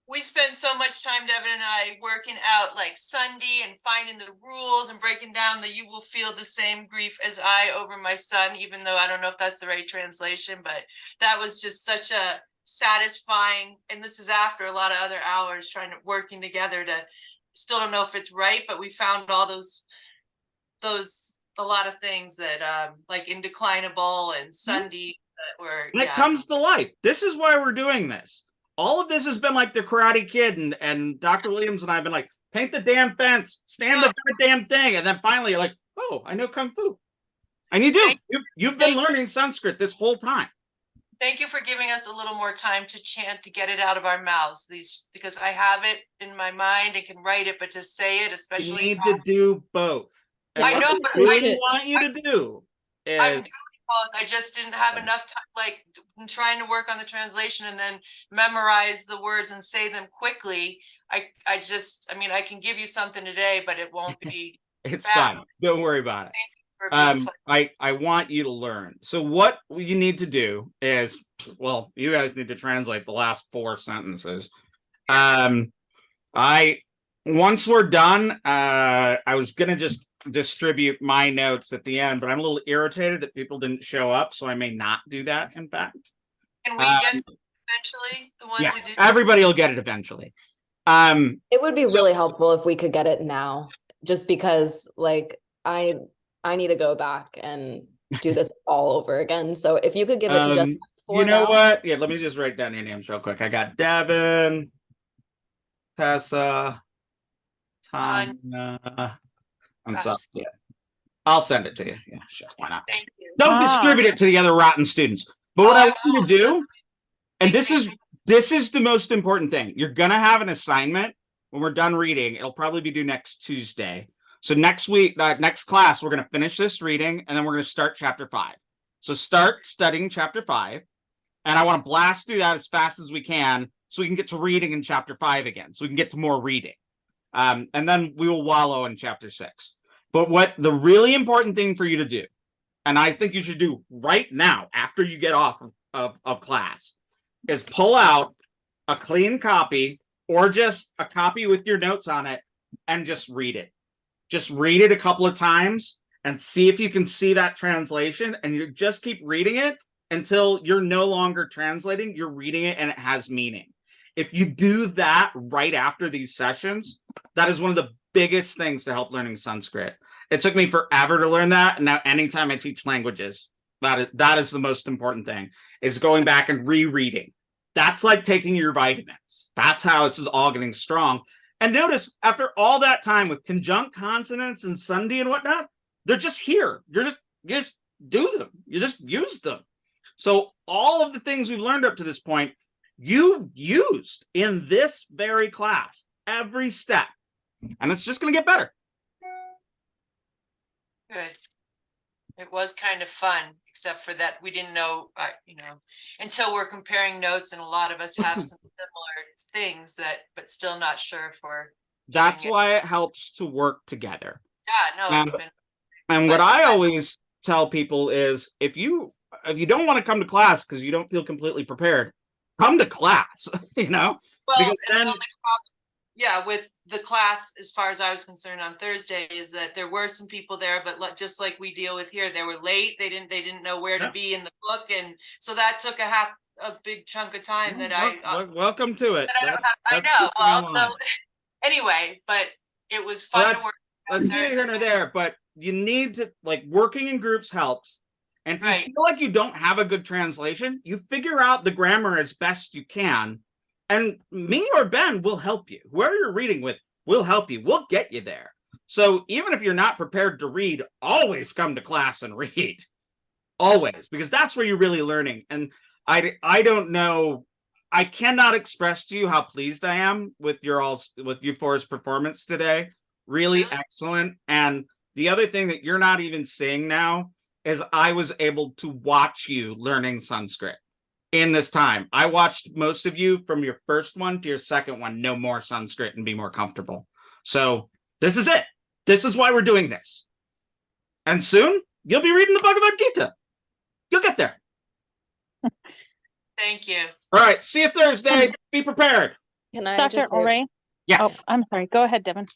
We spent so much time, Devin and I, working out like Sunday and finding the rules and breaking down that you will feel the same grief as I over my son, even though I don't know if that's the right translation, but that was just such a satisfying, and this is after a lot of other hours working together to, still don't know if it's right, but we found all those, a lot of things that like indeclinable and Sunday that were,
And it comes to life. This is why we're doing this. All of this has been like the Karate Kid, and Dr. Williams and I have been like, paint the damn fence, stand the goddamn thing, and then finally you're like, oh, I know Kung Fu. And you do. You've been learning Sanskrit this whole time.
Thank you for giving us a little more time to chant, to get it out of our mouths, because I have it in my mind and can write it, but to say it, especially.
You need to do both. And
I
what
know, but
I really want you to do is,
I'm doing both. I just didn't have enough time, like trying to work on the translation and then memorize the words and say them quickly. I mean, I can give you something today, but it won't be.
it's fine. Don't worry about it. I want you to learn. So what you need to do is, well, you guys need to translate the last 4 sentences. Once we're done, I was gonna just distribute my notes at the end, but I'm a little irritated that people didn't show up, so I may not do that, in fact.
Can we get it eventually? The ones who did.
Everybody will get it eventually.
It would be really helpful if we could get it now, just because like I need to go back and do this all over again. So if you could give it to just
you know what? Yeah, let me just write down your names real quick. I got Devin, Tessa, Tanya. I'm sorry. Yeah. I'll send it to you. Yeah, sure. Why not?
Thank you.
Don't distribute it to the other rotten students. But what I want you to do, and this is the most important thing. You're gonna have an assignment when we're done reading. It'll probably be due next Tuesday. So next week, next class, we're gonna finish this reading, and then we're gonna start chapter 5. So start studying chapter 5, and I want to blast through that as fast as we can, so we can get to reading in chapter 5 again, so we can get to more reading. And then we will wallow in chapter 6. But what the really important thing for you to do, and I think you should do right now after you get off of class, is pull out a clean copy or just a copy with your notes on it and just read it. Just read it a couple of times and see if you can see that translation, and you just keep reading it until you're no longer translating, you're reading it and it has meaning. If you do that right after these sessions, that is one of the biggest things to help learning Sanskrit. It took me forever to learn that, and now anytime I teach languages, that is the most important thing, is going back and rereading. That's like taking your vitamins. That's how it's all getting strong. And notice, after all that time with conjunct consonants and Sandhi and whatnot, they're just here. You just do them. You just use them. So all of the things we've learned up to this point, you've used in this very class, every step. And it's just going to get better.
Good. It was kind of fun, except for that we didn't know, until we're comparing notes, and a lot of us have some similar things but still not sure if we're.
That's why it helps to work together.
Yeah, no, it's been.
And what I always tell people is, if you don't want to come to class because you don't feel completely prepared, come to class.
Well,
because
and the only problem, with the class, as far as I was concerned on Thursday, is that there were some people there, but just like we deal with here, they were late. They didn't know where to be in the book, and so that took a big chunk of time that
welcome to it.
I know. Well, so anyway, but it was fun to work.
That's neither here nor there, but you need to, like, working in groups helps. And if you feel like you don't have a good translation, you figure out the grammar as best you can. And me or Ben will help you. Whoever you're reading with will help you. We'll get you there. So even if you're not prepared to read, always come to class and read. Always, because that's where you're really learning. And I don't know, I cannot express to you how pleased I am with you four's performance today. Really excellent. And the other thing that you're not even seeing now is I was able to watch you learning Sanskrit in this time. I watched most of you from your first one to your second one know more Sanskrit and be more comfortable. So this is it. This is why we're doing this. And soon you'll be reading the Bhagavad Gita. You'll get there.
Thank you.
All right. See you Thursday. Be prepared.
Can I
Dr.
just say,
Ulrey?
Yes.
Oh, I'm sorry. Go ahead, Devin.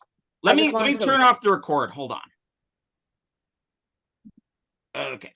Let me
wanted to-
turn off the record. Hold on. Okay.